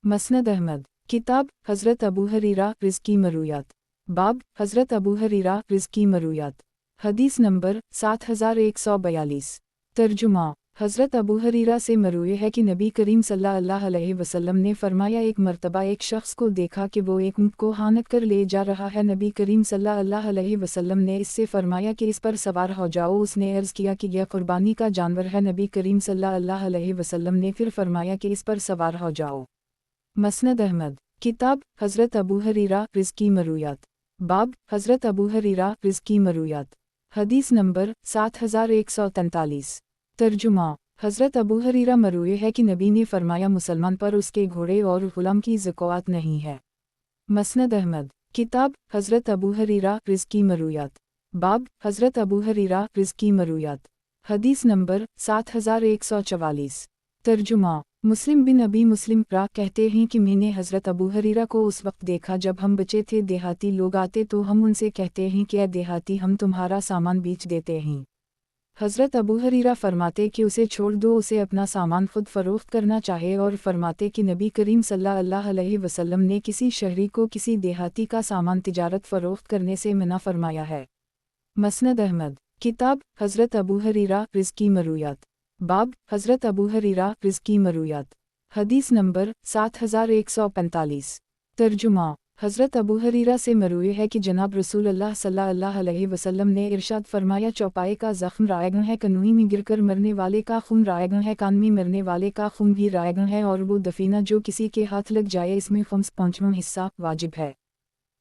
मसनद अहमद। किताब हज़रत अबू हरीरा रिज़्की मरूयात। बाब हज़रत अबू हरीरा रिज़्की मरूयात। हदीस नंबर 7142। तर्जुमा हज़रत अबू हरीरा से मरूए है कि नबी करीम सल्लल्लाहु अलैहि वसल्लम ने फरमाया, एक मर्तबा एक शख्स को देखा कि वो एक ऊँट को हानक कर ले जा रहा है। नबी करीम सल्लल्लाहु अलैहि वसल्लम ने इससे फरमाया कि इस पर सवार हो जाओ। उसने अर्ज़ किया कि यह कुर्बानी का जानवर है। नबी करीम सल्लल्लाहु अलैहि वसल्लम ने फिर फरमाया कि इस पर सवार हो जाओ। मसनद अहमद। किताब हज़रत अबू हरीरा रिज़्की मरूयात। बाब हज़रत अबू हरीरा रिज़्की मरूयात। हदीस नंबर 7143। तर्जुमा حضرت ابو ہریرہ مروی ہے کہ نبی نے فرمایا مسلمان پر اس کے گھوڑے اور غلام کی زکوٰۃ نہیں ہے۔ مسند احمد، کتاب حضرت ابو ہریرہ رزق کی مرویات، باب حضرت ابو ہریرہ رزق کی مرویات، حدیث نمبر 7144۔ ترجمہ، مسلم بن ابی مسلم را کہتے ہیں کہ میں نے حضرت ابو ہریرہ کو اس وقت دیکھا جب ہم بچے تھے، دیہاتی لوگ آتے تو ہم ان سے کہتے ہیں کہ اے دیہاتی، ہم تمہارا سامان بیچ دیتے ہیں۔ حضرت ابو ہریرہ فرماتے کہ اسے چھوڑ دو، اسے اپنا سامان خود فروخت کرنا چاہے، اور فرماتے کہ نبی کریم صلی اللہ علیہ وسلم نے کسی شہری کو کسی دیہاتی کا سامان تجارت فروخت کرنے سے منع فرمایا ہے۔ مسند احمد، کتاب حضرت ابو ہریرہ رزق کی مرویات، باب حضرت ابو ہریرہ رزق کی مرویات، حدیث نمبر 7145۔ ترجمہ، حضرت ابو ہریرہ سے مروی ہے کہ جناب رسول اللہ صلی اللہ علیہ وسلم نے ارشاد فرمایا، چوپائے کا زخم رائگاں ہے، کنویں میں گر کر مرنے والے کا خون رائگاں ہے، کان میں مرنے والے کا خون بھی رائگاں ہے، اور وہ دفینہ جو کسی کے ہاتھ لگ جائے اس میں 5واں حصہ واجب ہے۔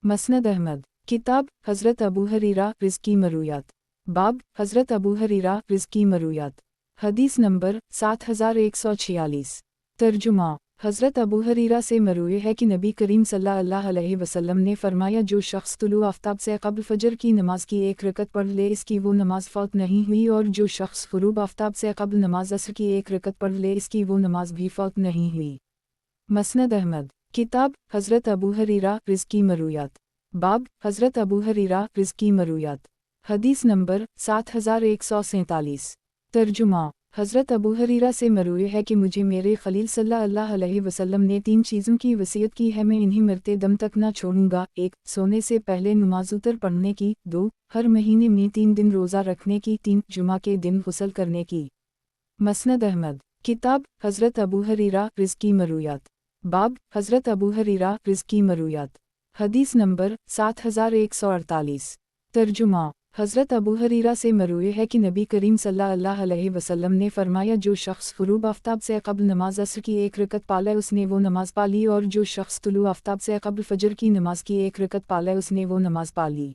مسند احمد، کتاب حضرت ابو ہریرہ رزق کی مرویات، باب حضرت ابو ہریرہ رزق کی مرویات، حدیث نمبر 7146۔ ترجمہ، حضرت ابو ہریرہ سے مروی ہے کہ نبی کریم صلی اللہ علیہ وسلم نے فرمایا، جو شخص طلوع آفتاب سے قبل فجر کی نماز کی ایک رکعت پڑھ لے اس کی وہ نماز فوت نہیں ہوئی، اور جو شخص غروب آفتاب سے قبل نماز عصر کی ایک رکعت پڑھ لے اس کی وہ نماز بھی فوت نہیں ہوئی۔ مسند احمد، کتاب حضرت ابو ہریرہ رزق کی مرویات، باب حضرت ابو ہریرہ رزق کی مرویات، حدیث نمبر 7147۔ ترجمہ، حضرت ابو ہریرہ سے مروی ہے کہ مجھے میرے خلیل صلی اللہ علیہ وسلم نے 3 چیزوں کی وصیت کی ہے، میں انہیں مرتے دم تک نہ چھوڑوں گا۔ 1، سونے سے پہلے نماز اوتر پڑھنے کی۔ 2، ہر مہینے میں 3 دن روزہ رکھنے کی۔ 3، جمعہ کے دن غسل کرنے کی۔ مسند احمد، کتاب حضرت ابو ہریرہ رزق کی مرویات، باب حضرت ابو ہریرہ رزق کی مرویات، حدیث نمبر 7148۔ ترجمہ، حضرت ابو ہریرہ سے مروی ہے کہ نبی کریم صلی اللہ علیہ وسلم نے فرمایا، جو شخص غروب آفتاب سے قبل نماز عصر کی ایک رکعت پالے اس نے وہ نماز پالی، اور جو شخص طلوع آفتاب سے قبل فجر کی نماز کی ایک رکعت پالے اس نے وہ نماز پالی۔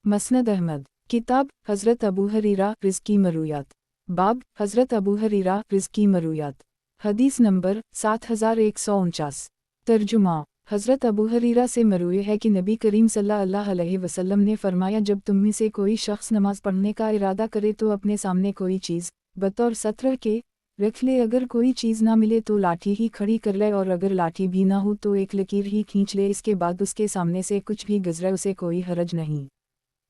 مسند احمد، کتاب حضرت ابو ہریرہ رزق کی مرویات، باب حضرت ابو ہریرہ رزق کی مرویات، حدیث نمبر 7149۔ ترجمہ، حضرت ابو ہریرہ سے مروی ہے کہ نبی کریم صلی اللہ علیہ وسلم نے فرمایا، جب تم میں سے کوئی شخص نماز پڑھنے کا ارادہ کرے تو اپنے سامنے کوئی چیز بطور سترہ کے رکھ لے، اگر کوئی چیز نہ ملے تو لاٹھی ہی کھڑی کر لے، اور اگر لاٹھی بھی نہ ہو تو ایک لکیر ہی کھینچ لے، اس کے بعد اس کے سامنے سے کچھ بھی گزرے اسے کوئی حرج نہیں۔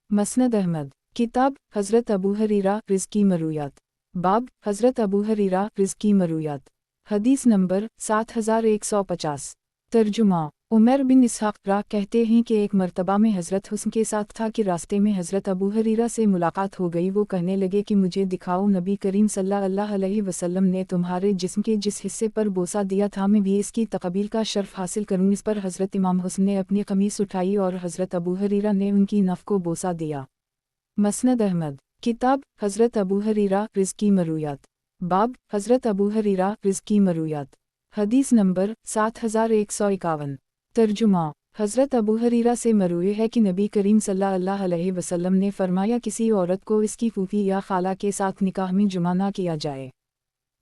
مسند احمد، کتاب حضرت ابو ہریرہ رزق کی مرویات، باب حضرت ابو ہریرہ رزق کی مرویات، حدیث نمبر 7150۔ ترجمہ، عمر بن اسحاق را کہتے ہیں کہ ایک مرتبہ میں حضرت حسن کے ساتھ تھا کہ راستے میں حضرت ابو ہریرہ سے ملاقات ہو گئی۔ وہ کہنے لگے کہ مجھے دکھاؤ، نبی کریم صلی اللہ علیہ وسلم نے تمہارے جسم کے جس حصے پر بوسہ دیا تھا میں بھی اس کی تقبیل کا شرف حاصل کروں۔ اس پر حضرت امام حسن نے اپنی قمیص اٹھائی اور حضرت ابو ہریرہ نے ان کی نف کو بوسہ دیا۔ مسند احمد، کتاب حضرت ابو ہریرہ رزق کی مرویات، باب حضرت ابو ہریرہ رزق کی مرویات، حدیث نمبر 7151۔ ترجمہ، حضرت ابو ہریرہ سے مروی ہے کہ نبی کریم صلی اللہ علیہ وسلم نے فرمایا، کسی عورت کو اس کی پھوپھی یا خالہ کے ساتھ نکاح میں جمع نہ کیا جائے۔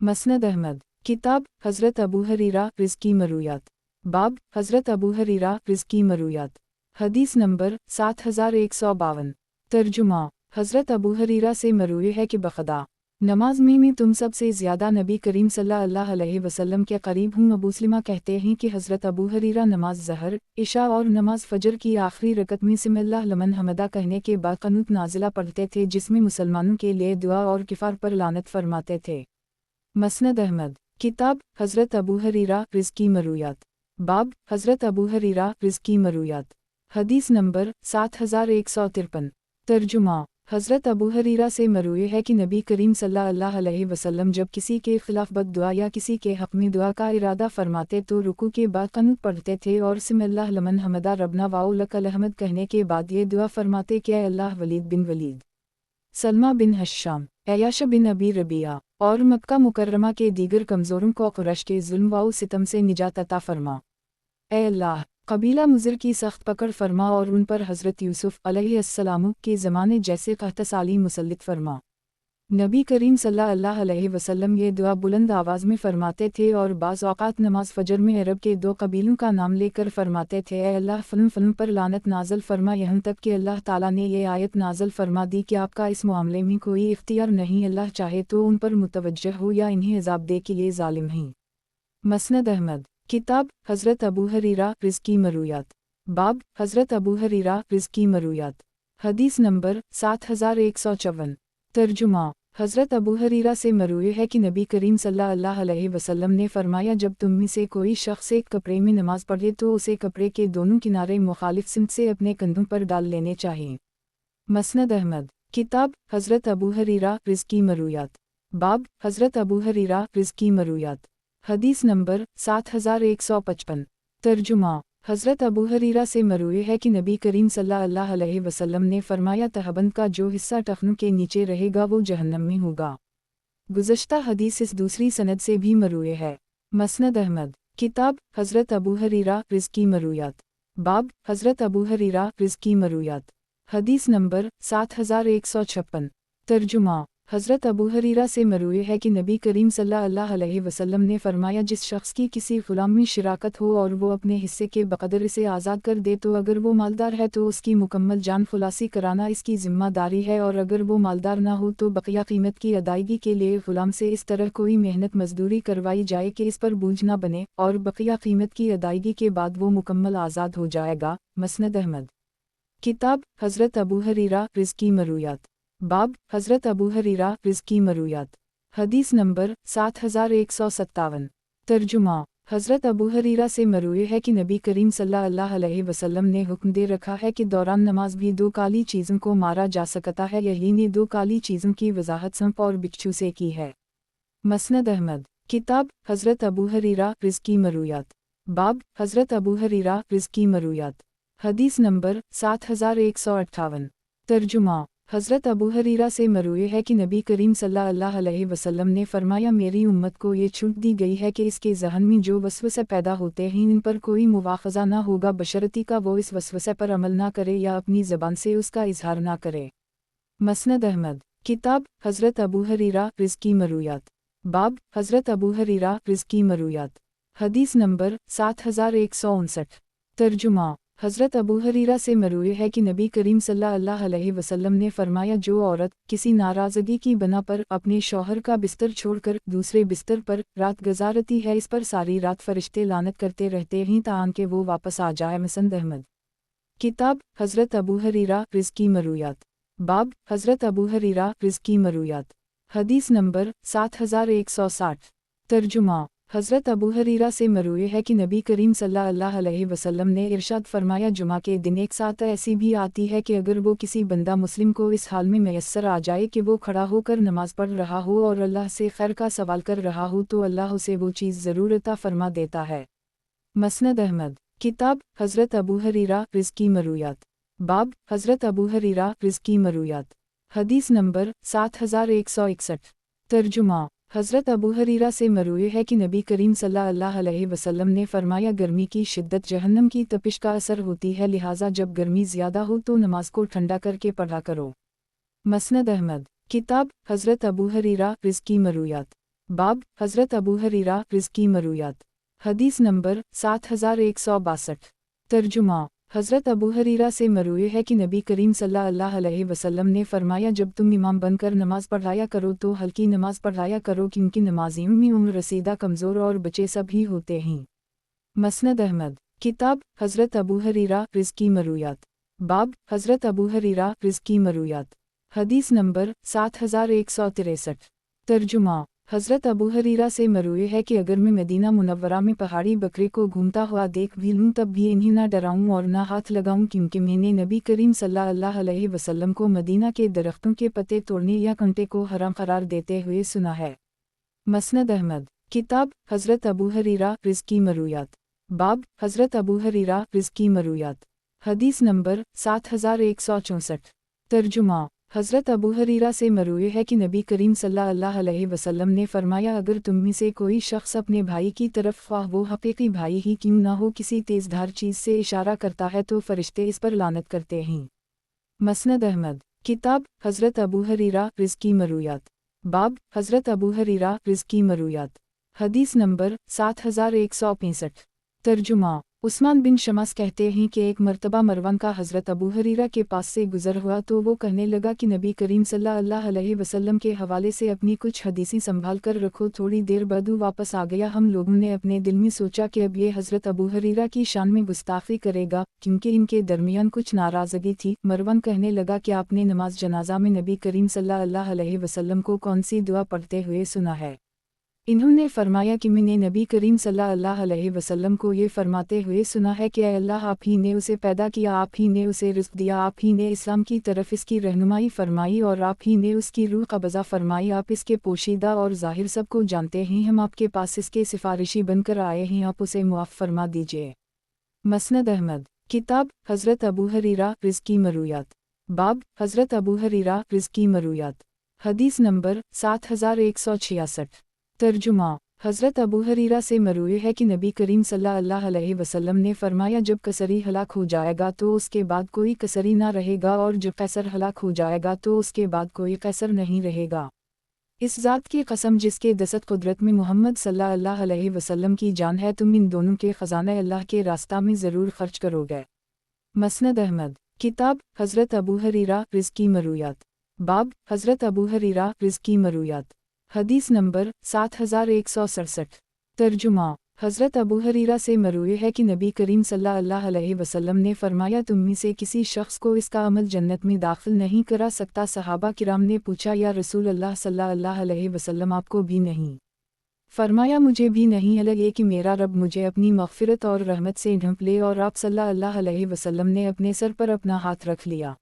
مسند احمد، کتاب حضرت ابو ہریرہ رزق کی مرویات، باب حضرت ابو ہریرہ رزق کی مرویات، حدیث نمبر 7152۔ ترجمہ، حضرت ابو ہریرہ سے مروی ہے کہ بخدا نماز میں تم سب سے زیادہ نبی کریم صلی اللہ علیہ وسلم کے قریب ہوں۔ ابو سلمہ کہتے ہیں کہ حضرت ابو ہریرہ نماز ظہر، عشاء اور نماز فجر کی آخری رکعت میں سم اللہ لمن حمدہ کہنے کے بعد قنوت نازلہ پڑھتے تھے، جس میں مسلمانوں کے لیے دعا اور کفار پر لعنت فرماتے تھے۔ مسند احمد، کتاب حضرت ابو ہریرہ رزق کی مرویات، باب حضرت ابو ہریرہ رزق کی مرویات، حدیث نمبر 7153۔ ترجمہ، حضرت ابو ہریرہ سے مروی ہے کہ نبی کریم صلی اللہ علیہ وسلم جب کسی کے خلاف بد دعا یا کسی کے حق میں دعا کا ارادہ فرماتے تو رکوع کے بعد قنوت پڑھتے تھے اور سم اللہ لمن حمدہ ربنا واؤ لک الحمد کہنے کے بعد یہ دعا فرماتے کہ اے اللہ ولید بن ولید، سلمہ بن ہشام، عیاش بن ابی ربیعہ اور مکہ مکرمہ کے دیگر کمزوروں کو قریش کے ظلم و ستم سے نجات عطا فرما۔ اے اللہ، قبیلہ مضر کی سخت پکڑ فرما اور ان پر حضرت یوسف علیہ السلام کے زمانے جیسے قحط سالی مسلط فرما۔ नबी करीम सल्लल्लाहु अलैहि वसल्लम ये दुआ बुलंद आवाज़ में फरमाते थे और बाज़ औक़ात नमाज फ़जर में अरब के 2 कबीलों का नाम लेकर फरमाते थे, ऐ अल्लाह फ़लन फ़लन पर लानत नाज़िल फरमा, यहाँ तक कि अल्लाह ताला ने ये आयत नाज़िल फरमा दी कि आपका इस मामले में कोई इख्तियार नहीं, अल्लाह चाहे तो उन पर मुतवज्जह हो या इन्हें अज़ाब दे कि ये ज़ालिम हैं। मसनद अहमद किताब हज़रत अबू हरीरा रिज़्की मरूयात। बाब हज़रत अबू हरीरा रिज़्की मरूयात। हदीस नंबर 7154। तर्जुमा हज़रत अबू हरीरा से मरूए है कि नबी करीम सल्लल्लाहु अलैहि वसल्लम ने फरमाया, जब तुम में से कोई शख्स एक कपड़े में नमाज पढ़े तो उसे कपड़े के दोनों किनारे मुखालिफ सिमत से अपने कंधों पर डाल लेने चाहिए। मसनद अहमद किताब हज़रत अबू हरीरा रिज़्की मरूयात। बाब हज़रत अबू हरीरा रिज़्की मरूयात। हदीस नंबर 7155। तर्जुमा हज़रत अबू हरीरा से मरूए है कि नबी करीम सल्लल्लाहु अलैहि वसल्लम ने फरमाया, तहबंद का जो हिस्सा टखनों के नीचे रहेगा वो जहन्नम में होगा। गुज़श्ता हदीस इस दूसरी सनद से भी मरूए है। मसनद अहमद किताब हज़रत अबू हरीरा रिज़्की मरूयात। बाब हज़रत अबू हरीरा रिज़्की मरूयात। हदीस नंबर 7156। तर्जुमा हज़रत अबू हरीरा से मरूए है कि नबी करीम सल्लल्लाहु अलैहि वसल्लम ने फरमाया, जिस शख्स की किसी ग़ुलाम में शिराकत हो और वो अपने हिस्से के बक़दर इसे आज़ाद कर दे तो अगर वो मालदार है तो उसकी मुकम्मल जान खुलासी कराना इसकी ज़िम्मेदारी है, और अगर वो मालदार ना हो तो बक़िया कीमत की अदायगी के लिए ग़ुलाम से इस तरह कोई मेहनत मजदूरी करवाई जाए कि इस पर बोझ ना बने, और बक़िया कीमत की अदायगी के बाद वो मुकम्मल आज़ाद हो जाएगा। मसनद अहमद किताब हज़रत अबू हरीरा रिज़्की मरूयात। बाब हज़रत अबू हरीरा रिज़्की मरूयात। हदीस नंबर 7157। तर्जुमा हज़रत अबू हरीरा से मरूए है कि नबी करीम सल्लल्लाहु अलैहि वसल्लम ने हुक्म दे रखा है कि दौरान नमाज भी 2 काली चीज़ों को मारा जा सकता है। यही ने 2 काली चीज़ों की वजाहत सांप और बिच्छू से की है। मसनद अहमद किताब हज़रत अबू हरीरा रिज़्की मरूयात। बाब हज़रत अबू हरीरा रिज़्की मरूयात। हदीस नंबर 7158। तर्जुमा हज़रत अबू हरीरा से मरूए है कि नबी करीम सल्लल्लाहु अलैहि वसल्लम ने फरमाया, मेरी उम्मत को ये छूट दी गई है कि इसके ज़हन में जो वसवसे पैदा होते हैं इन पर कोई मुवाख़ज़ा ना होगा, बशर्ती का वो इस वसवसे पर अमल ना करे या अपनी ज़बान से उसका इजहार ना करे। मसनद अहमद किताब हज़रत अबू हरीरा रिज़्की मरूयात। बाब हज़रत अबू हरीरा रिज़्की मरूयात। हदीस नंबर 7159। तर्जुमा हज़रत अबू हरीरा से मरूए है कि नबी करीम सल्लल्लाहु अलैहि वसल्लम ने फरमाया, जो औरत किसी नाराज़गी की बना पर अपने शौहर का बिस्तर छोड़कर दूसरे बिस्तर पर रात गुजारती है, इस पर सारी रात फरिश्ते लानत करते रहते हैं तान के वो वापस आ जाए। मसनद अहमद किताब हज़रत अबू हरीरा रिज़्की मरूयात। बाब हज़रत अबू हरीरा रिज़्की मरूयात। हदीस नंबर 7160। तर्जुमा हज़रत अबू हरीरा से मरूए है कि नबी करीम सल्लल्लाहु अलैहि वसल्लम ने इरशाद फरमाया, जुमा के दिन एक साथ ऐसी भी आती है कि अगर वो किसी बंदा मुस्लिम को इस हाल में मैसर आ जाए कि वो खड़ा होकर नमाज पढ़ रहा हो और अल्लाह से खैर का सवाल कर रहा हो तो अल्लाह उसे वो चीज़ ज़रूर अता फरमा देता है। मसनद अहमद किताब हज़रत अबू हरीरा रिज़्की मरूयात। बाब हज़रत अबू हरीरा रिज़्की मरूयात। हदीस नंबर 7161। तर्जुमा हज़रत अबू हरीरा से मरूए है कि नबी करीम सल्लल्लाहु अलैहि वसल्लम ने फरमाया, गर्मी की शिद्दत जहन्नम की तपिश का असर होती है, लिहाजा जब गर्मी ज़्यादा हो तो नमाज को ठंडा करके पढ़ा करो। मसनद अहमद किताब हज़रत अबू हरीरा रिज़्की मरूयात। बाब हज़रत अबू हरीरा रिज़्की मरूयात। हदीस नंबर 7162। तर्जुमा हज़रत अबू हरीरा से मरूए है कि नबी करीम सल्लल्लाहु अलैहि वसल्लम ने फरमाया, जब तुम इमाम बनकर नमाज पढ़ाया करो तो हल्की नमाज पढ़ाया करो, क्योंकि नमाजियों में उम्र रसीदा कमज़ोर और बच्चे सब ही होते हैं। मसनद अहमद किताब हज़रत अबू हरीरा रिज़्की मरूयात। बाब हज़रत अबू हरीरा रिज़्की मरूयात। हदीस नंबर 7163। तर्जुमा हज़रत अबू हरीरा से मरूए है कि अगर मैं मदीना मुनव्वरा में पहाड़ी बकरे को घूमता हुआ देख भी लूँ तब भी इन्हें ना डराऊँ और ना हाथ लगाऊँ, क्योंकि मैंने नबी करीम सल्लल्लाहु अलैहि वसल्लम को मदीना के दरख्तों के पत्ते तोड़ने या कंटे को हराम करार देते हुए सुना है। मसनद अहमद किताब हज़रत अबू हरीरा रिज़्की मरूयात। बाब हज़रत अबू हरीरा रिज़्की मरूयात। हदीस नंबर 7164। तर्जुमा हज़रत अबू हरीरा से मरूए है कि नबी करीम सल्लल्लाहु अलैहि वसल्लम ने फरमाया, अगर तुम में से कोई शख्स अपने भाई की तरफ ख्वाह वो हकीकी भाई ही क्यों ना हो किसी तेज़धार चीज़ से इशारा करता है तो फरिश्ते इस पर लानत करते हैं। मसनद अहमद किताब हज़रत अबू हरीरा रिज़्की मरूयात। बाब हज़रत अबू हरीरा रिज़्की मरूयात। हदीस नंबर 7165। तर्जुमा। उस्मान बिन शमास कहते हैं कि एक मर्तबा मरवान का हज़रत अबू हरीरा के पास से गुज़र हुआ तो वो कहने लगा कि नबी करीम सल्लल्लाहु अलैहि वसल्लम के हवाले से अपनी कुछ हदीसें संभाल कर रखो। थोड़ी देर बाद वो वापस आ गया। हम लोगों ने अपने दिल में सोचा कि अब ये हज़रत अबू हरीरा की शान में गुस्ताखी करेगा, क्योंकि इनके दरमियान कुछ नाराज़गी थी। मरवान कहने लगा कि आपने नमाज जनाजा में नबी करीम सल्लल्लाहु अलैहि वसल्लम को कौन सी दुआ पढ़ते हुए सुना है? इन्होंने फरमाया कि मैंने नबी करीम सल्लल्लाहु अलैहि वसल्लम को ये फरमाते हुए सुना है कि अल्लाह आप ही ने उसे पैदा किया, आप ही ने उसे रिज़्क़ दिया, आप ही ने इस्लाम की तरफ इसकी रहनुमाई फरमाई और आप ही ने उसकी रूह कब्ज़ा फरमाई। आप इसके पोशीदा और ज़ाहिर सब को जानते हैं। हम आपके पास इसके सिफारिशी बनकर आए हैं, आप उसे मुआफ़ फरमा दीजिए। मसनद अहमद। किताब हज़रत अबू हरीरा रिज़्की मरूयात। बाब हज़रत अबू हरीरा रिज़्की मरूयात। हदीस नंबर 7166। तर्जुमा। हज़रत अबू हरीरा से मरूए है कि नबी करीम सल्लल्लाहु अलैहि वसल्लम ने फरमाया, जब कसरी हलाक हो जाएगा तो उसके बाद कोई कसरी ना रहेगा, और जब कैसर हलाक हो जाएगा तो उसके बाद कोई कैसर नहीं रहेगा। इस ज़ात की कसम जिसके दसत कुदरत में मोहम्मद सल्लल्लाहु अलैहि वसल्लम की जान है, तुम इन दोनों के ख़ज़ाने अल्लाह के रास्ता में ज़रूर खर्च करोगे। मसनद अहमद। किताब हज़रत अबू हरीरा रिज़्की मरूयात। बाब हज़रत अबू हरीरा रिज़्की मरूयात। हदीस नंबर 7167। तर्जुमा। हज़रत अबू हरीरा से मरूए है कि नबी करीम सल्लल्लाहु अलैहि वसल्लम ने फरमाया, तुम में से किसी शख्स को इसका अमल जन्नत में दाखिल नहीं करा सकता। सहाबा किराम ने पूछा, या रसूल अल्लाह सल्लल्लाहु अलैहि वसल्लम आपको भी नहीं? फरमाया, मुझे भी नहीं, अलग ये कि मेरा रब मुझे अपनी मग़फ़िरत और रहमत से ढंप ले। और आप सल्लल्लाहु अलैहि वसल्लम ने अपने सर पर अपना हाथ रख लिया।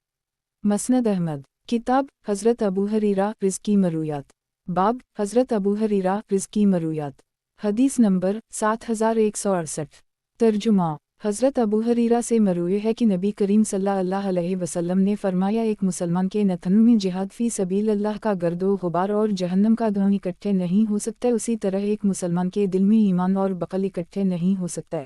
मसनद अहमद। किताब हज़रत अबू हरीरा रिज़्की मरूयात। बाब हज़रत अबू हरीरा रिज़्की मरूयात। हदीस नंबर 7168। तर्जुमा। हज़रत अबू हरीरा से मरूए है कि नबी करीम सल्लल्लाहु अलैहि वसल्लम ने फरमाया, एक मुसलमान के नथनों में जिहाद फ़ी सबील अल्लाह का गर्दो गुबार और जहन्नम का धुआं इकट्ठे नहीं हो सकते, उसी तरह एक मुसलमान के दिल में ईमान और बक़ल इकट्ठे नहीं हो सकते।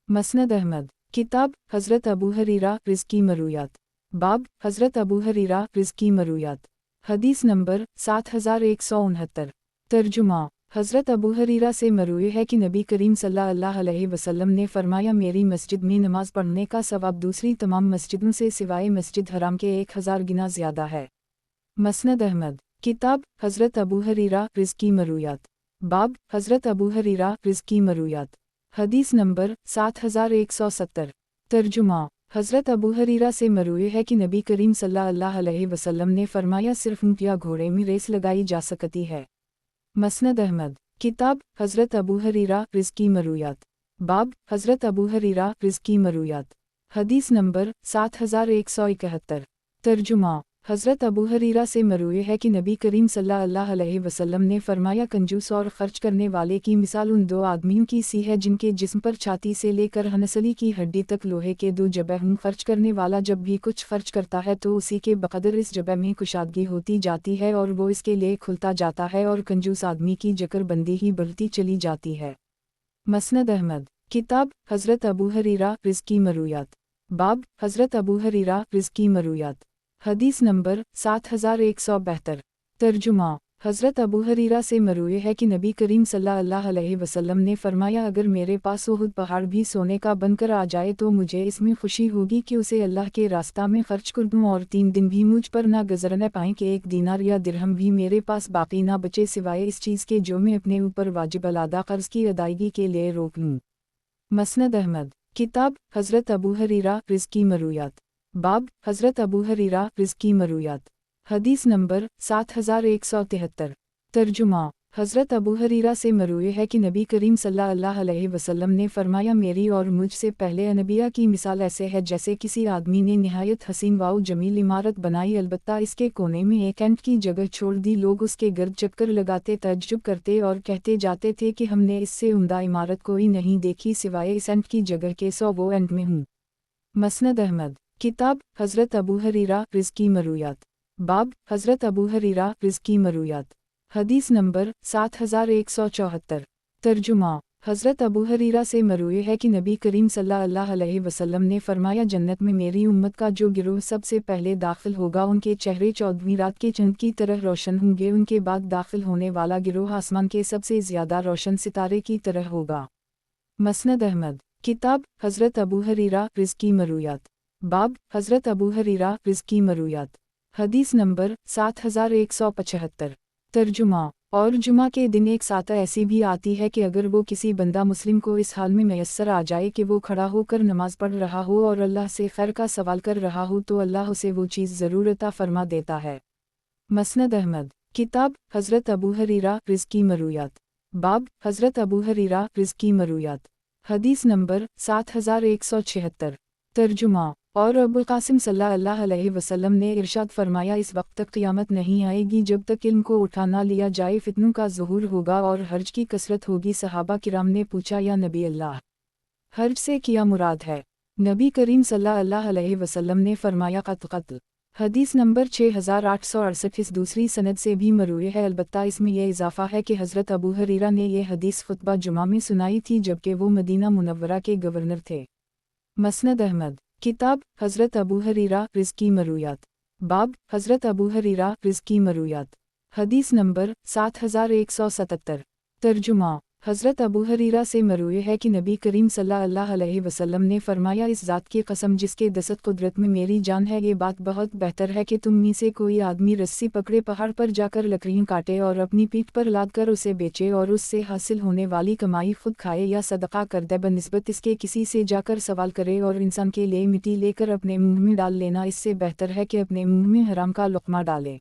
मसनद अहमद। किताब हज़रत अबू हरीरा रिज़्की मरूयात। बाब हज़रत अबू हरीरा रिज़्की मरूयात। हदीस नंबर 7169। तर्जुमा। हज़रत अबू हरीरा से मरूए है कि नबी करीम सल्लल्लाहु अलैहि वसल्लम ने फरमाया, मेरी मस्जिद में नमाज पढ़ने का सवाब दूसरी तमाम मस्जिदों से सिवाय मस्जिद हराम के 1000 गुना ज़्यादा है। मसनद अहमद। किताब हज़रत अबू हरीरा रिज़्की मरूयात। बाब हज़रत अबू हरीरा रिज़्की मरूयात। हदीस नंबर 7170। तर्जुमा। हज़रत अबू हरीरा से मरूए है कि नबी करीम सल्लल्लाहु अलैहि वसल्लम ने फरमाया, सिर्फ ऊँट या घोड़े में रेस लगाई जा सकती है। मसनद अहमद। किताब हज़रत अबू हरीरा रिज़्की मरूयात। बाब हज़रत अबू हरीरा रिज़्की मरूयात। हदीस नंबर 7171। तर्जुमा। हज़रत अबू हरीरा से मरूए है कि नबी करीम सल्लल्लाहु अलैहि वसल्लम ने फरमाया, कंजूस और खर्च करने वाले की मिसाल उन दो आदमियों की सी है जिनके जिस्म पर छाती से लेकर हनसली की हड्डी तक लोहे के दो जबे हों। खर्च करने वाला जब भी कुछ खर्च करता है तो उसी के बक़दर इस जबे में कुशादगी होती जाती है और वो इसके लिए खुलता जाता है, और कंजूस आदमी की जकरबंदी ही बढ़ती चली जाती है। मसनद अहमद। किताब हज़रत अबू हरीरा रिज़्की मरूयात। बाब हज़रत अबू हरीरा रिज़्की मरूयात। हदीस नंबर 7172। तर्जुमा। हज़रत अबू हरीरा से मरूए है कि नबी करीम सल्लल्लाहु अलैहि वसल्लम ने फरमाया, अगर मेरे पास उहुद पहाड़ भी सोने का बनकर आ जाए तो मुझे इसमें खुशी होगी कि उसे अल्लाह के रास्ता में खर्च कर दूँ, और 3 दिन भी मुझ पर ना गुज़रने पाएँ कि एक दीनार या दिरहम भी मेरे पास बाकी ना बचे सिवाय इस चीज़ के जो मैं अपने ऊपर वाजिब अलादा क़र्ज़ की अदायगी के लिए रोक लूँ। मसनद अहमद। किताब हज़रत अबू हरीरा रिज़्की मरूयात। बाब हज़रत अबू हरीरा रिज़्की मरूयात। हदीस नंबर 7173। तर्जुमा। हज़रत अबू हरीरा से मरूए है कि नबी करीम सल्लल्लाहु अलैहि वसल्लम ने फरमाया, मेरी और मुझसे पहले अनबिया की मिसाल ऐसे है जैसे किसी आदमी ने निहायत हसीन वाउ जमील इमारत बनाई, अलबत्ता इसके कोने में एक एंट की जगह छोड़ दी। लोग उसके गर्द चक्कर लगाते तअज्जुब करते और कहते जाते थे कि हमने इससे उम्दा इमारत कोई नहीं देखी सिवाय इस एंट की जगह के 100 वो एंट में हूँ। मसनद अहमद। किताब हज़रत अबू हरीरा रिज़्की मरूयात। बाब हज़रत अबू हरीरा रिज़्की मरूयात। हदीस नंबर 7174। तर्जुमा। हज़रत अबू हरीरा से मरवी है कि नबी करीम सल्लल्लाहु अलैहि वसल्लम ने फरमाया, जन्नत में मेरी उम्मत का जो गिरोह सबसे पहले दाखिल होगा उनके चेहरे 14वीं रात के चंद की तरह रोशन होंगे, उनके बाद दाखिल होने वाला गिरोह आसमान के सबसे ज़्यादा रोशन सितारे की तरह होगा। मसनद अहमद। किताब हज़रत अबू हरीरा रिज़्की मरूयात। बाब हज़रत अबू हरीरा रिज़्की मरूयात। हदीस नंबर 7175। तर्जुमा। और जुमा के दिन एक साता ऐसी भी आती है कि अगर वो किसी बंदा मुस्लिम को इस हाल में मैसर आ जाए कि वो खड़ा होकर नमाज पढ़ रहा हो और अल्लाह से खैर का सवाल कर रहा हो तो अल्लाह उसे वो चीज़ ज़रूर अता फरमा देता है। मसनद अहमद। किताब हज़रत अबू हरीरा रिज़्की मरूयात। बाब हज़रत अबू हरीरा रिज़्की मरूयात। हदीस नंबर 7176। तर्जुमा। और अबुल कासिम सल्लल्लाहु अलैहि वसल्लम ने इरशाद फरमाया, इस वक्त तक क़यामत नहीं आएगी जब तक इल्म को उठा ना लिया जाए, फितनों का ज़ुहूर होगा और हर्ज की कसरत होगी। सहाबा किराम ने पूछा, या नबी अल्लाह, हर्ज से क्या मुराद है? नबी करीम सल्लल्लाहु अलैहि वसल्लम ने फरमाया, क़त्ल। हदीस नंबर 6868। इस दूसरी सनद से भी मरूए है, अलबत्ता इसमें यह इजाफ़ा है कि हज़रत अबू हरीरा ने यह हदीस खुतबा जुमा में सुनाई थी जबकि वो मदीना मुनव्वरा के गवर्नर थे। मसनद अहमद। किताब हज़रत अबू हरीरा रिज़्की मरूयात। बाब हज़रत अबू हरीरा रिज़्की मरूयात। हदीस नंबर 7177। तर्जुमा। हज़रत अबू हरीरा से मरूए है कि नबी करीम सल्लल्लाहु अलैहि वसल्लम ने फरमाया, इस ज़ात की कसम जिसके दस्त कुदरत में मेरी जान है, ये बात बहुत बेहतर है कि तुम में से कोई आदमी रस्सी पकड़े पहाड़ पर जाकर लकड़ियाँ काटे और अपनी पीठ पर लाद कर उसे बेचे और उससे हासिल होने वाली कमाई खुद खाए या सदका कर दे, बनिस्बत इसके किसी से जाकर सवाल करे और इंसान के लिए मिट्टी लेकर अपने मुँह में डाल लेना इससे बेहतर है कि अपने मुँह में हराम का लुक़मा डाले।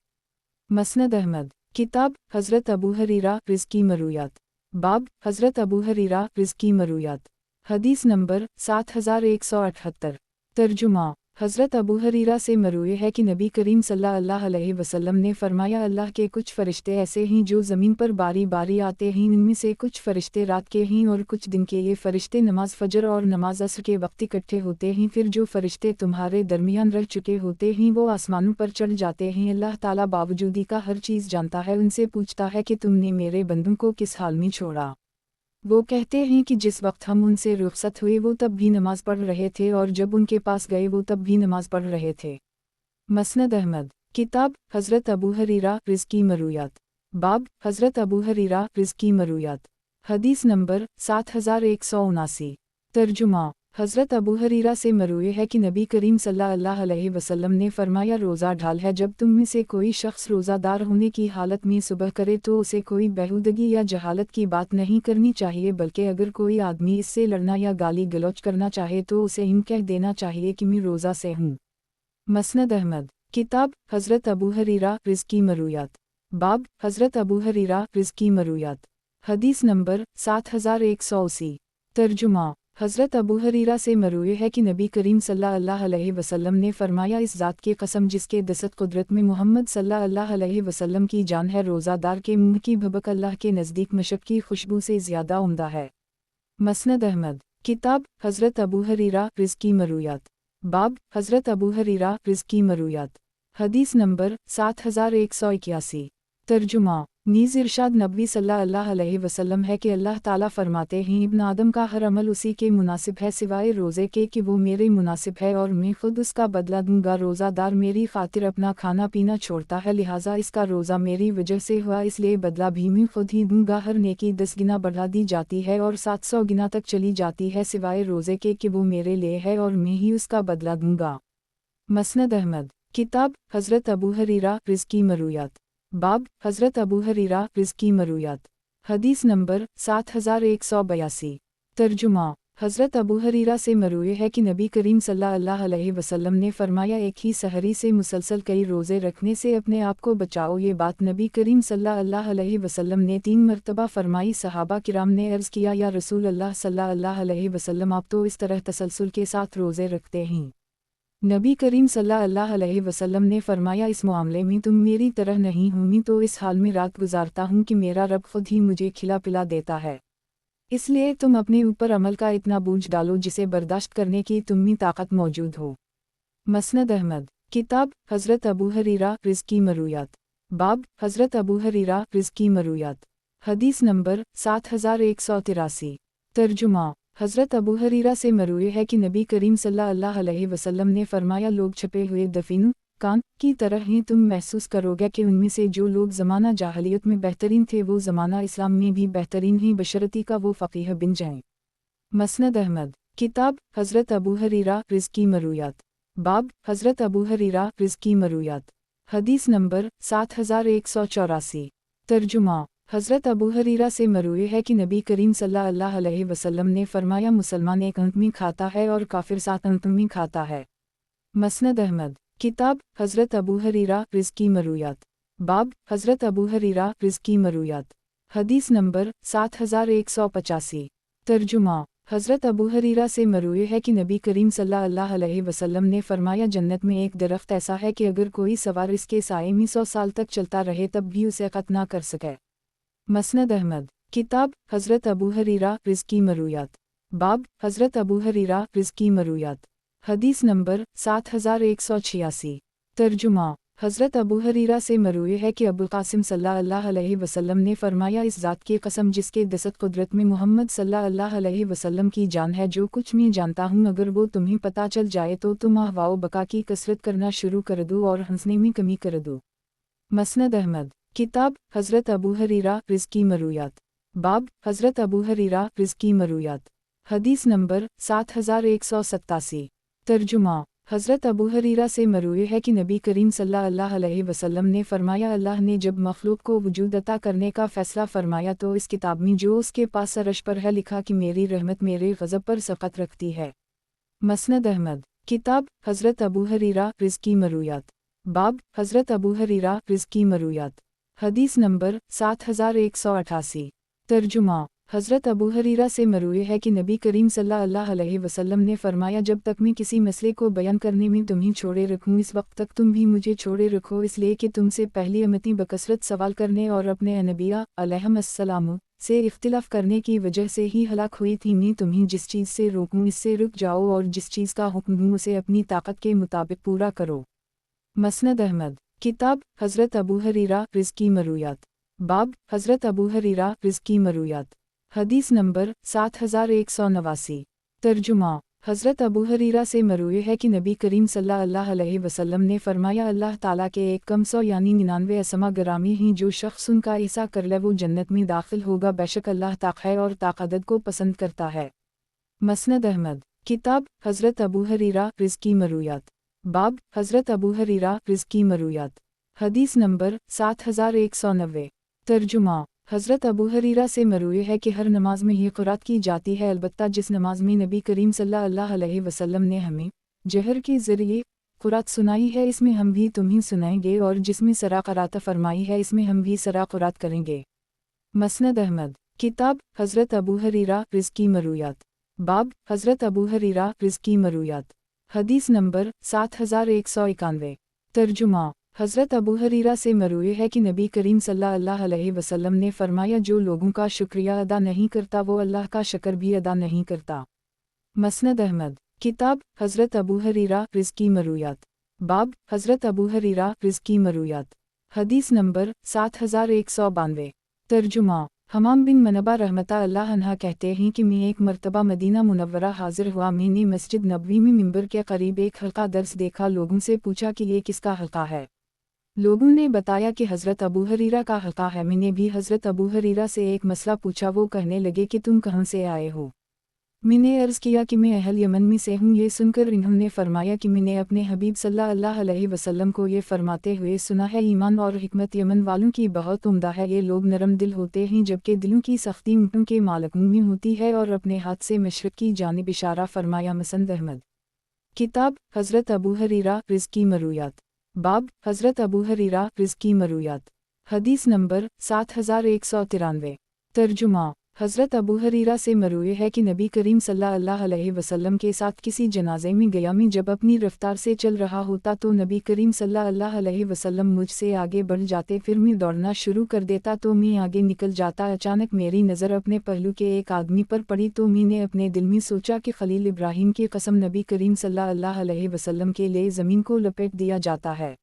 मसनद अहमद। किताब हज़रत अबू हरीरा रिज़्की मरूयात। बाब हज़रत अबू हरीरा रिज़्की मरूयात। हदीस नंबर 7178। तर्जुमा। हज़रत अबू हरीरा से मरूए है कि नबी करीम सल्लल्लाहु अलैहि वसल्लम ने फरमाया, अल्लाह के कुछ फ़रिश्ते ऐसे हैं जो ज़मीन पर बारी बारी आते हैं, इनमें से कुछ फ़रिश्ते रात के हैं और कुछ दिन के। ये फ़रिश्ते नमाज फ़जर और नमाज असर के वक्त इकट्ठे होते हैं, फिर जो फ़रिश्ते तुम्हारे दरमियान रह चुके होते हैं वो आसमानों पर चढ़ जाते हैं। अल्लाह ताला बावजूदी का हर चीज़ जानता है, उनसे पूछता है कि तुमने मेरे बंदों को किस हाल में छोड़ा? वो कहते हैं कि जिस वक्त हम उनसे रुखसत हुए वो तब भी नमाज पढ़ रहे थे और जब उनके पास गए वो तब भी नमाज पढ़ रहे थे। मसनद अहमद। किताब हज़रत अबू हरीरा रिज़्की मरूयात। बाब हज़रत अबू हरीरा रिज़्की मरूयात। हदीस नंबर 7179। तर्जुमा। हज़रत अबू हरीरा से मरूए है कि नबी करीम सल्लल्लाहु अलैहि वसल्लम ने फरमाया, रोज़ा ढाल है, जब तुम में से कोई शख्स रोज़ादार होने की हालत में सुबह करे तो उसे कोई बेहुदगी या जहालत की बात नहीं करनी चाहिए, बल्कि अगर कोई आदमी इससे लड़ना या गाली गलौज करना चाहे तो उसे यूं कह देना चाहिए कि मैं रोज़ा से हूँ। मसनद अहमद। किताब हज़रत अबू हरीरा रिज़्की मरूयात। बाब हज़रत अबू हरीरा रिज़्की मरूयात। हदीस नंबर 7180। तर्जुमा। हज़रत अबू हरीरा से मरूए है कि नबी करीम सल्लल्लाहु अलैहि वसल्लम ने फरमाया, इस ज़ात की कसम जिसके दस्त कुदरत में मोहम्मद सल्लल्लाहु अलैहि वसल्लम की जान है, रोज़ादार के मुँह की भबक अल्लाह के नज़दीक मशक की खुशबू से ज़्यादा उम्दा है। मसनद अहमद। किताब हज़रत अबू हरीरा रिज़्की मरूयात। बाब हज़रत अबू हरीरा रिज़्की मरूयात। हदीस नंबर 7181। तर्जुमा। नीज़ इरशाद नबी सल्लल्लाहु अलैहि वसल्लम है कि अल्लाह ताला फरमाते हैं, इब्न आदम का हर अमल उसी के मुनासिब है सिवाय रोज़े के कि वो मेरे मुनासिब है और मैं खुद उसका बदला दूंगा। रोज़ादार मेरी खातिर अपना खाना पीना छोड़ता है, लिहाजा इसका रोज़ा मेरी वजह से हुआ, इसलिए बदला भी मैं खुद ही दूंगा। हर नेकी 10 गुना बढ़ा दी जाती है और 700 गुना तक चली जाती है सिवाय रोज़े के कि वो मेरे लिए है और मैं ही उसका बदला दूंगा। मसनद अहमद। किताब हज़रत अबू हरीरा रिज़्की मरूयात। बाब हज़रत अबू हरीरा रिज़्की मरूयात। हदीस नंबर 7182। तर्जुमा। हज़रत अबू हरीरा से मरूए है कि नबी करीम सल्लल्लाहु अलैहि वसल्लम ने फरमाया, एक ही सहरी से मुसलसल कई रोज़े रखने से अपने आप को बचाओ। ये बात नबी करीम सल्लल्लाहु अलैहि वसल्लम ने 3 मरतबा फरमाई। सहाबा किराम ने अर्ज़ किया, या रसूल अल्लाह सल्लल्लाहु अलैहि वसल्लम, आप तो इस तरह तसलसल के साथ रोज़े रखते हैं। नबी करीम सल्लल्लाहु अलैहि वसल्लम ने फरमाया, इस मामले में तुम मेरी तरह नहीं हो, मैं तो इस हाल में रात गुजारता हूँ कि मेरा रब खुद ही मुझे खिला पिला देता है। इसलिए तुम अपने ऊपर अमल का इतना बोझ डालो जिसे बर्दाश्त करने की तुम में ताकत मौजूद हो। मसनद अहमद। किताब हज़रत अबू हरीरा रिज़्की मरूयात। बाब हज़रत अबू हरीरा रिज़्की मरूयात। हदीस नंबर 7183। तर्जुमा। हज़रत अबू हरीरा से मरूए है कि नबी करीम सल्लल्लाहु अलैहि वसल्लम ने फरमाया, लोग छपे हुए दफीन कान की तरह ही तुम महसूस करोगे कि उनमें से जो लोग ज़माना जाहलियत में बेहतरीन थे वो ज़माना इस्लाम में भी बेहतरीन ही बशरती का वो फ़क़ीह बिन जाएं। मसनद अहमद। किताब हज़रत अबू हरीरा रिज़्की मरूयात। बाब हज़रत अबू हरीरा रिज़्की मरूयात। हदीस नंबर 7184। तर्जुमा। हज़रत अबू हरीरा से मरूए है कि नबी करीम सल्लल्लाहु अलैहि वसल्लम ने फरमाया, मुसलमान एक अंत में खाता है और काफिर 7 अंत में खाता है। मसनद अहमद। किताब हज़रत अबू हरीरा रिज़्की मरूयात। बाब हज़रत अबू हरीरा रिज़्की मरूयात। हदीस नंबर 7185। तर्जुमा। हज़रत अबू हरीरा से मरूए है कि नबी करीम सल्लल्लाहु अलैहि वसल्लम ने फरमाया, जन्नत में एक दरख्त ऐसा है कि अगर कोई सवार इसके साए में 100 साल तक चलता रहे तब भी उसे क़त्ल ना कर सके। मसनद अहमद। किताब हज़रत अबू हरीरा रिज़्की मरूयात। बाब हज़रत अबू हरीरा रिज़्की मरूयात। हदीस नंबर 7186। तर्जुमा। हज़रत अबू हरीरा से मरूए है कि अबुल क़ासिम सल्लल्लाहु अलैहि वसल्लम ने फरमाया, इस ज़ात की कसम जिसके दस्त कुदरत में मोहम्मद सल्लल्लाहु अलैहि वसल्लम की जान है, जो कुछ मैं जानता हूँ अगर वो तुम्हें पता चल जाए तो तुम अहवाओ बका की कसरत करना शुरू कर दो और हंसने में कमी कर दो। मसनद अहमद। किताब हज़रत अबू हरीरा रिज़्की मरूयात। बाब हज़रत अबू हरीरा रिज़्की मरूयात। हदीस नंबर 7187। तर्जुमा। हज़रत अबू हरीरा से मरूए है कि नबी करीम सल्लल्लाहु अलैहि वसल्लम ने फरमाया, अल्लाह ने जब मखलूक को वजूद अता करने का फ़ैसला फरमाया तो इस किताब में जो उसके पास अरश पर है लिखा कि मेरी रहमत मेरे ग़ज़ब पर सबक़त रखती है। मसनद अहमद। किताब हज़रत अबू हरीरा रिज़्की मरूयात। बाब हज़रत अबू हरीरा रिज़्की मरूयात। हदीस नंबर 7188। तर्जुमा। हज़रत अबू हरीरा से मरूए है कि नबी करीम सल्लल्लाहु अलैहि वसल्लम ने फरमाया, जब तक मैं किसी मसले को बयान करने में तुम्हें छोड़े रखूँ इस वक्त तक तुम भी मुझे छोड़े रखो, इसलिए कि तुमसे पहली उम्मतें बकसरत सवाल करने और अपने नबिया अलैहिस्सलाम से इख्तिलाफ करने की वजह से ही हलाक हुई थी। मैं तुम्हें जिस चीज़ से रोकूँ इससे रुक जाओ और जिस चीज़ का हुक्म दूँ उसे अपनी ताकत के मुताबिक पूरा करो। मसनद अहमद। किताब हज़रत अबू हरीरा रिज़्की मरूयात। बाब हज़रत अबू हरीरा रिज़्की मरूयात। हदीस नंबर 7189। तर्जुमा। हज़रत अबू हरीरा से मरूए है कि नबी करीम सल्लल्लाहु अलैहि वसल्लम ने फरमाया, अल्लाह ताला के एक कम 100 यानी 99 असमा ग्रामी ही जो शख्स उनका ऐसा कर ले वो जन्नत में दाखिल होगा, बेशक अल्लाह ताक़ है और ताक़दत को पसंद करता है। मसनद अहमद। किताब हज़रत अबू हरीरा रिज़्की मरूयात। बाब हज़रत अबू हरीरा रिज़्की मरूयात। हदीस नंबर 7190। तर्जुमा। हज़रत अबू हरीरा से मरूए है कि हर नमाज में ये क़ुरात की जाती है, अलबत्ता जिस नमाज में नबी करीम सल्लल्लाहु अलैहि वसल्लम ने हमें जहर के ज़रिए क़ुरात सुनाई है इसमें हम भी तुम्हें सुनाएंगे, और जिसमें सरा क़रात फरमाई है इसमें हम भी सरा क़ुरात करेंगे। मसनद अहमद। किताब हज़रत अबू हरीरा रिज़्की मरूयात। बाब हज़रत अबू हरीरा रिज़्की मरूयात। हदीस नंबर 7191। तर्जुमा। हज़रत अबू हरीरा से मरूए है कि नबी करीम सल्लल्लाहु अलैहि वसल्लम ने फरमाया, जो लोगों का शुक्रिया अदा नहीं करता वो अल्लाह का शक्र भी अदा नहीं करता। मसनद अहमद। किताब हज़रत अबू हरीरा रिज़्की मरूयात। बाब हज़रत अबू हरीरा रिज़्की मरूयात। हदीस नंबर 7192। तर्जुमा। हमाम बिन मनबा रहमता अल्लाह अन्हा कहते हैं कि मैं एक मरतबा मदीना मुनव्वरा हाजिर हुआ, मैंने मस्जिद नबवी में मिंबर के करीब एक हल्का दर्स देखा, लोगों से पूछा कि ये किसका हल्का है। लोगों ने बताया कि हज़रत अबू हरीरा का हल्का है। मैंने भी हज़रत अबू हरीरा से एक मसला पूछा, वो कहने लगे कि तुम कहाँ से आए हो। मैंने अर्ज़ किया कि मैं अहल यमन में से हूँ। ये सुनकर इन्होंने फरमाया कि मैंने अपने हबीब सल्लल्लाहु अलैहि वसल्लम को ये फरमाते हुए सुना है, ईमान और हिकमत यमन वालों की बहुत उम्दा है, ये लोग नरम दिल होते हैं जबकि दिलों की सख्ती ऊँटों के मालकों में होती है, और अपने हाथ से मशरिक़ की जानिब इशारा फरमाया। मसनद अहमद। किताब हज़रत अबू हरीरा रिज़्की मरूयात। बाब हज़रत अबू हरीरा रिज़्की मरूयात। हदीस नंबर 7193। तर्जुमा। हज़रत अबू हरीरा से मरूए है कि नबी करीम सल्लल्लाहु अलैहि वसल्लम के साथ किसी जनाजे में गया, मैं जब अपनी रफ्तार से चल रहा होता तो नबी करीम सल्लल्लाहु अलैहि वसल्लम मुझसे आगे बढ़ जाते, फिर मैं दौड़ना शुरू कर देता तो मैं आगे निकल जाता। अचानक मेरी नज़र अपने पहलू के एक आदमी पर पड़ी तो मैंने अपने दिल में सोचा कि खलील इब्राहिम की कसम, नबी करीम सल्लल्लाहु अलैहि वसल्लम के लिए ज़मीन को लपेट दिया जाता है।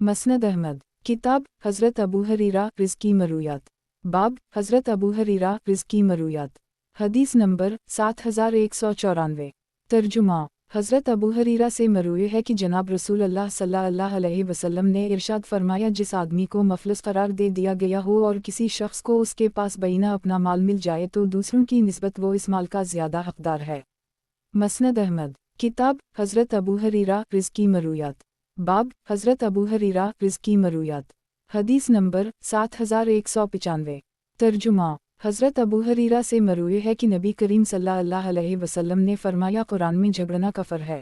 मसनद अहमद। किताब हज़रत अबू हरीरा रिज़्की मरूयात। बाब हज़रत अबू हरीरा रिज़्की मरूयात। حدیث نمبر 7194۔ ترجمہ۔ حضرت ابو ہریرہ سے مروی ہے کہ جناب رسول اللہ صلی اللہ علیہ وسلم نے ارشاد فرمایا، جس آدمی کو مفلس قرار دے دیا گیا ہو اور کسی شخص کو اس کے پاس بینہ اپنا مال مل جائے تو دوسروں کی نسبت وہ اس مال کا زیادہ حقدار ہے۔ مسند احمد۔ کتاب حضرت ابو ہریرہ رزق کی مرویات۔ باب حضرت ابو ہریرہ رزق کی مرویات۔ حدیث نمبر 7195۔ ترجمہ۔ حضرت ابو ہریرہ سے مروی ہے کہ نبی کریم صلی اللہ علیہ وسلم نے فرمایا، قرآن میں جھگڑنا کفر ہے۔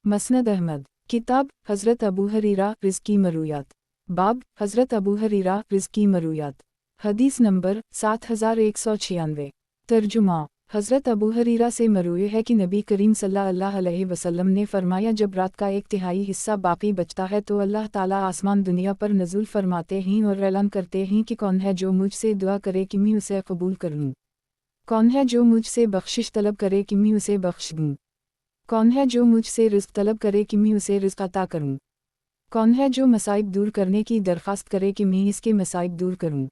مسند احمد۔ کتاب حضرت ابو ہریرہ رزق کی مرویات۔ باب حضرت ابو ہریرہ رزق کی مرویات۔ حدیث نمبر 7196۔ ترجمہ۔ حضرت ابو ہریرہ سے مروی ہے کہ نبی کریم صلی اللہ علیہ وسلم نے فرمایا، جب رات کا 1/3 حصہ باقی بچتا ہے تو اللہ تعالیٰ آسمان دنیا پر نزول فرماتے ہیں اور اعلان کرتے ہیں کہ کون ہے جو مجھ سے دعا کرے کہ میں اسے قبول کروں، کون ہے جو مجھ سے بخشش طلب کرے کہ میں اسے بخش دوں، کون ہے جو مجھ سے رزق طلب کرے کہ میں اسے رزق عطا کروں، کون ہے جو مصائب دور کرنے کی درخواست کرے کہ میں اس کے مصائب دور کروں۔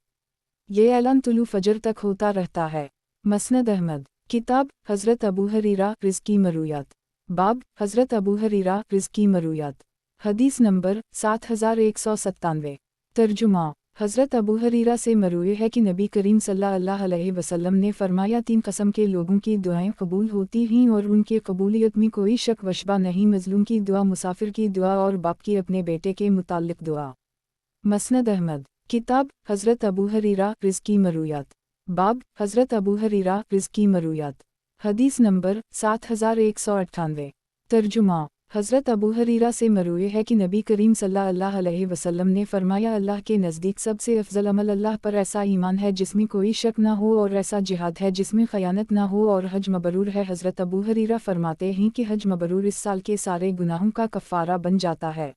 یہ اعلان طلوع فجر تک ہوتا رہتا ہے۔ مسند احمد۔ کتاب حضرت ابو ہریرہ رزق کی مرویات۔ باب حضرت ابو ہریرہ رزق کی مرویات۔ حدیث نمبر 7197۔ ترجمہ۔ حضرت ابو ہریرہ سے مروی ہے کہ نبی کریم صلی اللہ علیہ وسلم نے فرمایا، 3 قسم کے لوگوں کی دعائیں قبول ہوتی ہیں اور ان کی قبولیت میں کوئی شک و شبہ نہیں، مظلوم کی دعا، مسافر کی دعا اور باپ کی اپنے بیٹے کے متعلق دعا۔ مسند احمد۔ کتاب حضرت ابو ہریرہ رزق کی مرویات۔ باب حضرت ابو ہریرہ رزق کی مرویات۔ حدیث نمبر 7198۔ ترجمہ۔ حضرت ابو ہریرہ سے مروی ہے کہ نبی کریم صلی اللہ علیہ وسلم نے فرمایا، اللہ کے نزدیک سب سے افضل عمل اللہ پر ایسا ایمان ہے جس میں کوئی شک نہ ہو، اور ایسا جہاد ہے جس میں خیانت نہ ہو، اور حج مبرور ہے۔ حضرت ابو ہریرہ فرماتے ہیں کہ حج مبرور اس سال کے سارے گناہوں کا کفارہ بن جاتا ہے۔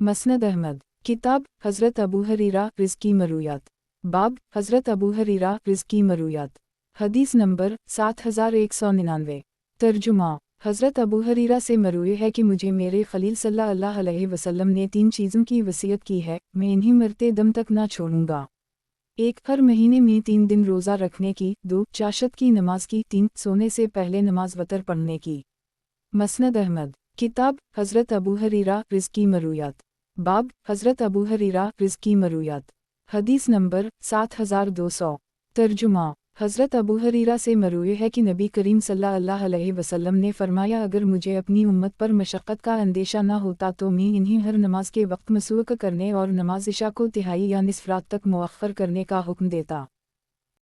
مسند احمد۔ کتاب حضرت ابو ہریرہ رزق کی مرویات۔ باب حضرت ابو ہریرہ رزق کی مرویات۔ حدیث نمبر 7199۔ ترجمہ۔ حضرت ابو ہریرہ سے مروی ہے کہ مجھے میرے خلیل صلی اللہ علیہ وسلم نے 3 چیزوں کی وصیت کی ہے، میں انہیں مرتے دم تک نہ چھوڑوں گا۔ 1 ہر مہینے میں 3 دن روزہ رکھنے کی، 2 چاشت کی نماز کی، 3 سونے سے پہلے نماز وتر پڑھنے کی۔ مسند احمد۔ کتاب حضرت ابو ہریرہ رزق کی مرویات۔ باب حضرت ابو ہریرہ رزق کی مرویات۔ حدیث نمبر 7200۔ ترجمہ۔ حضرت ابو ہریرہ سے مروی ہے کہ نبی کریم صلی اللہ علیہ وسلم نے فرمایا، اگر مجھے اپنی امت پر مشقت کا اندیشہ نہ ہوتا تو میں انہیں ہر نماز کے وقت مسبوق کرنے اور نماز عشاء کو 1/3 یا نصف رات تک مؤخر کرنے کا حکم دیتا۔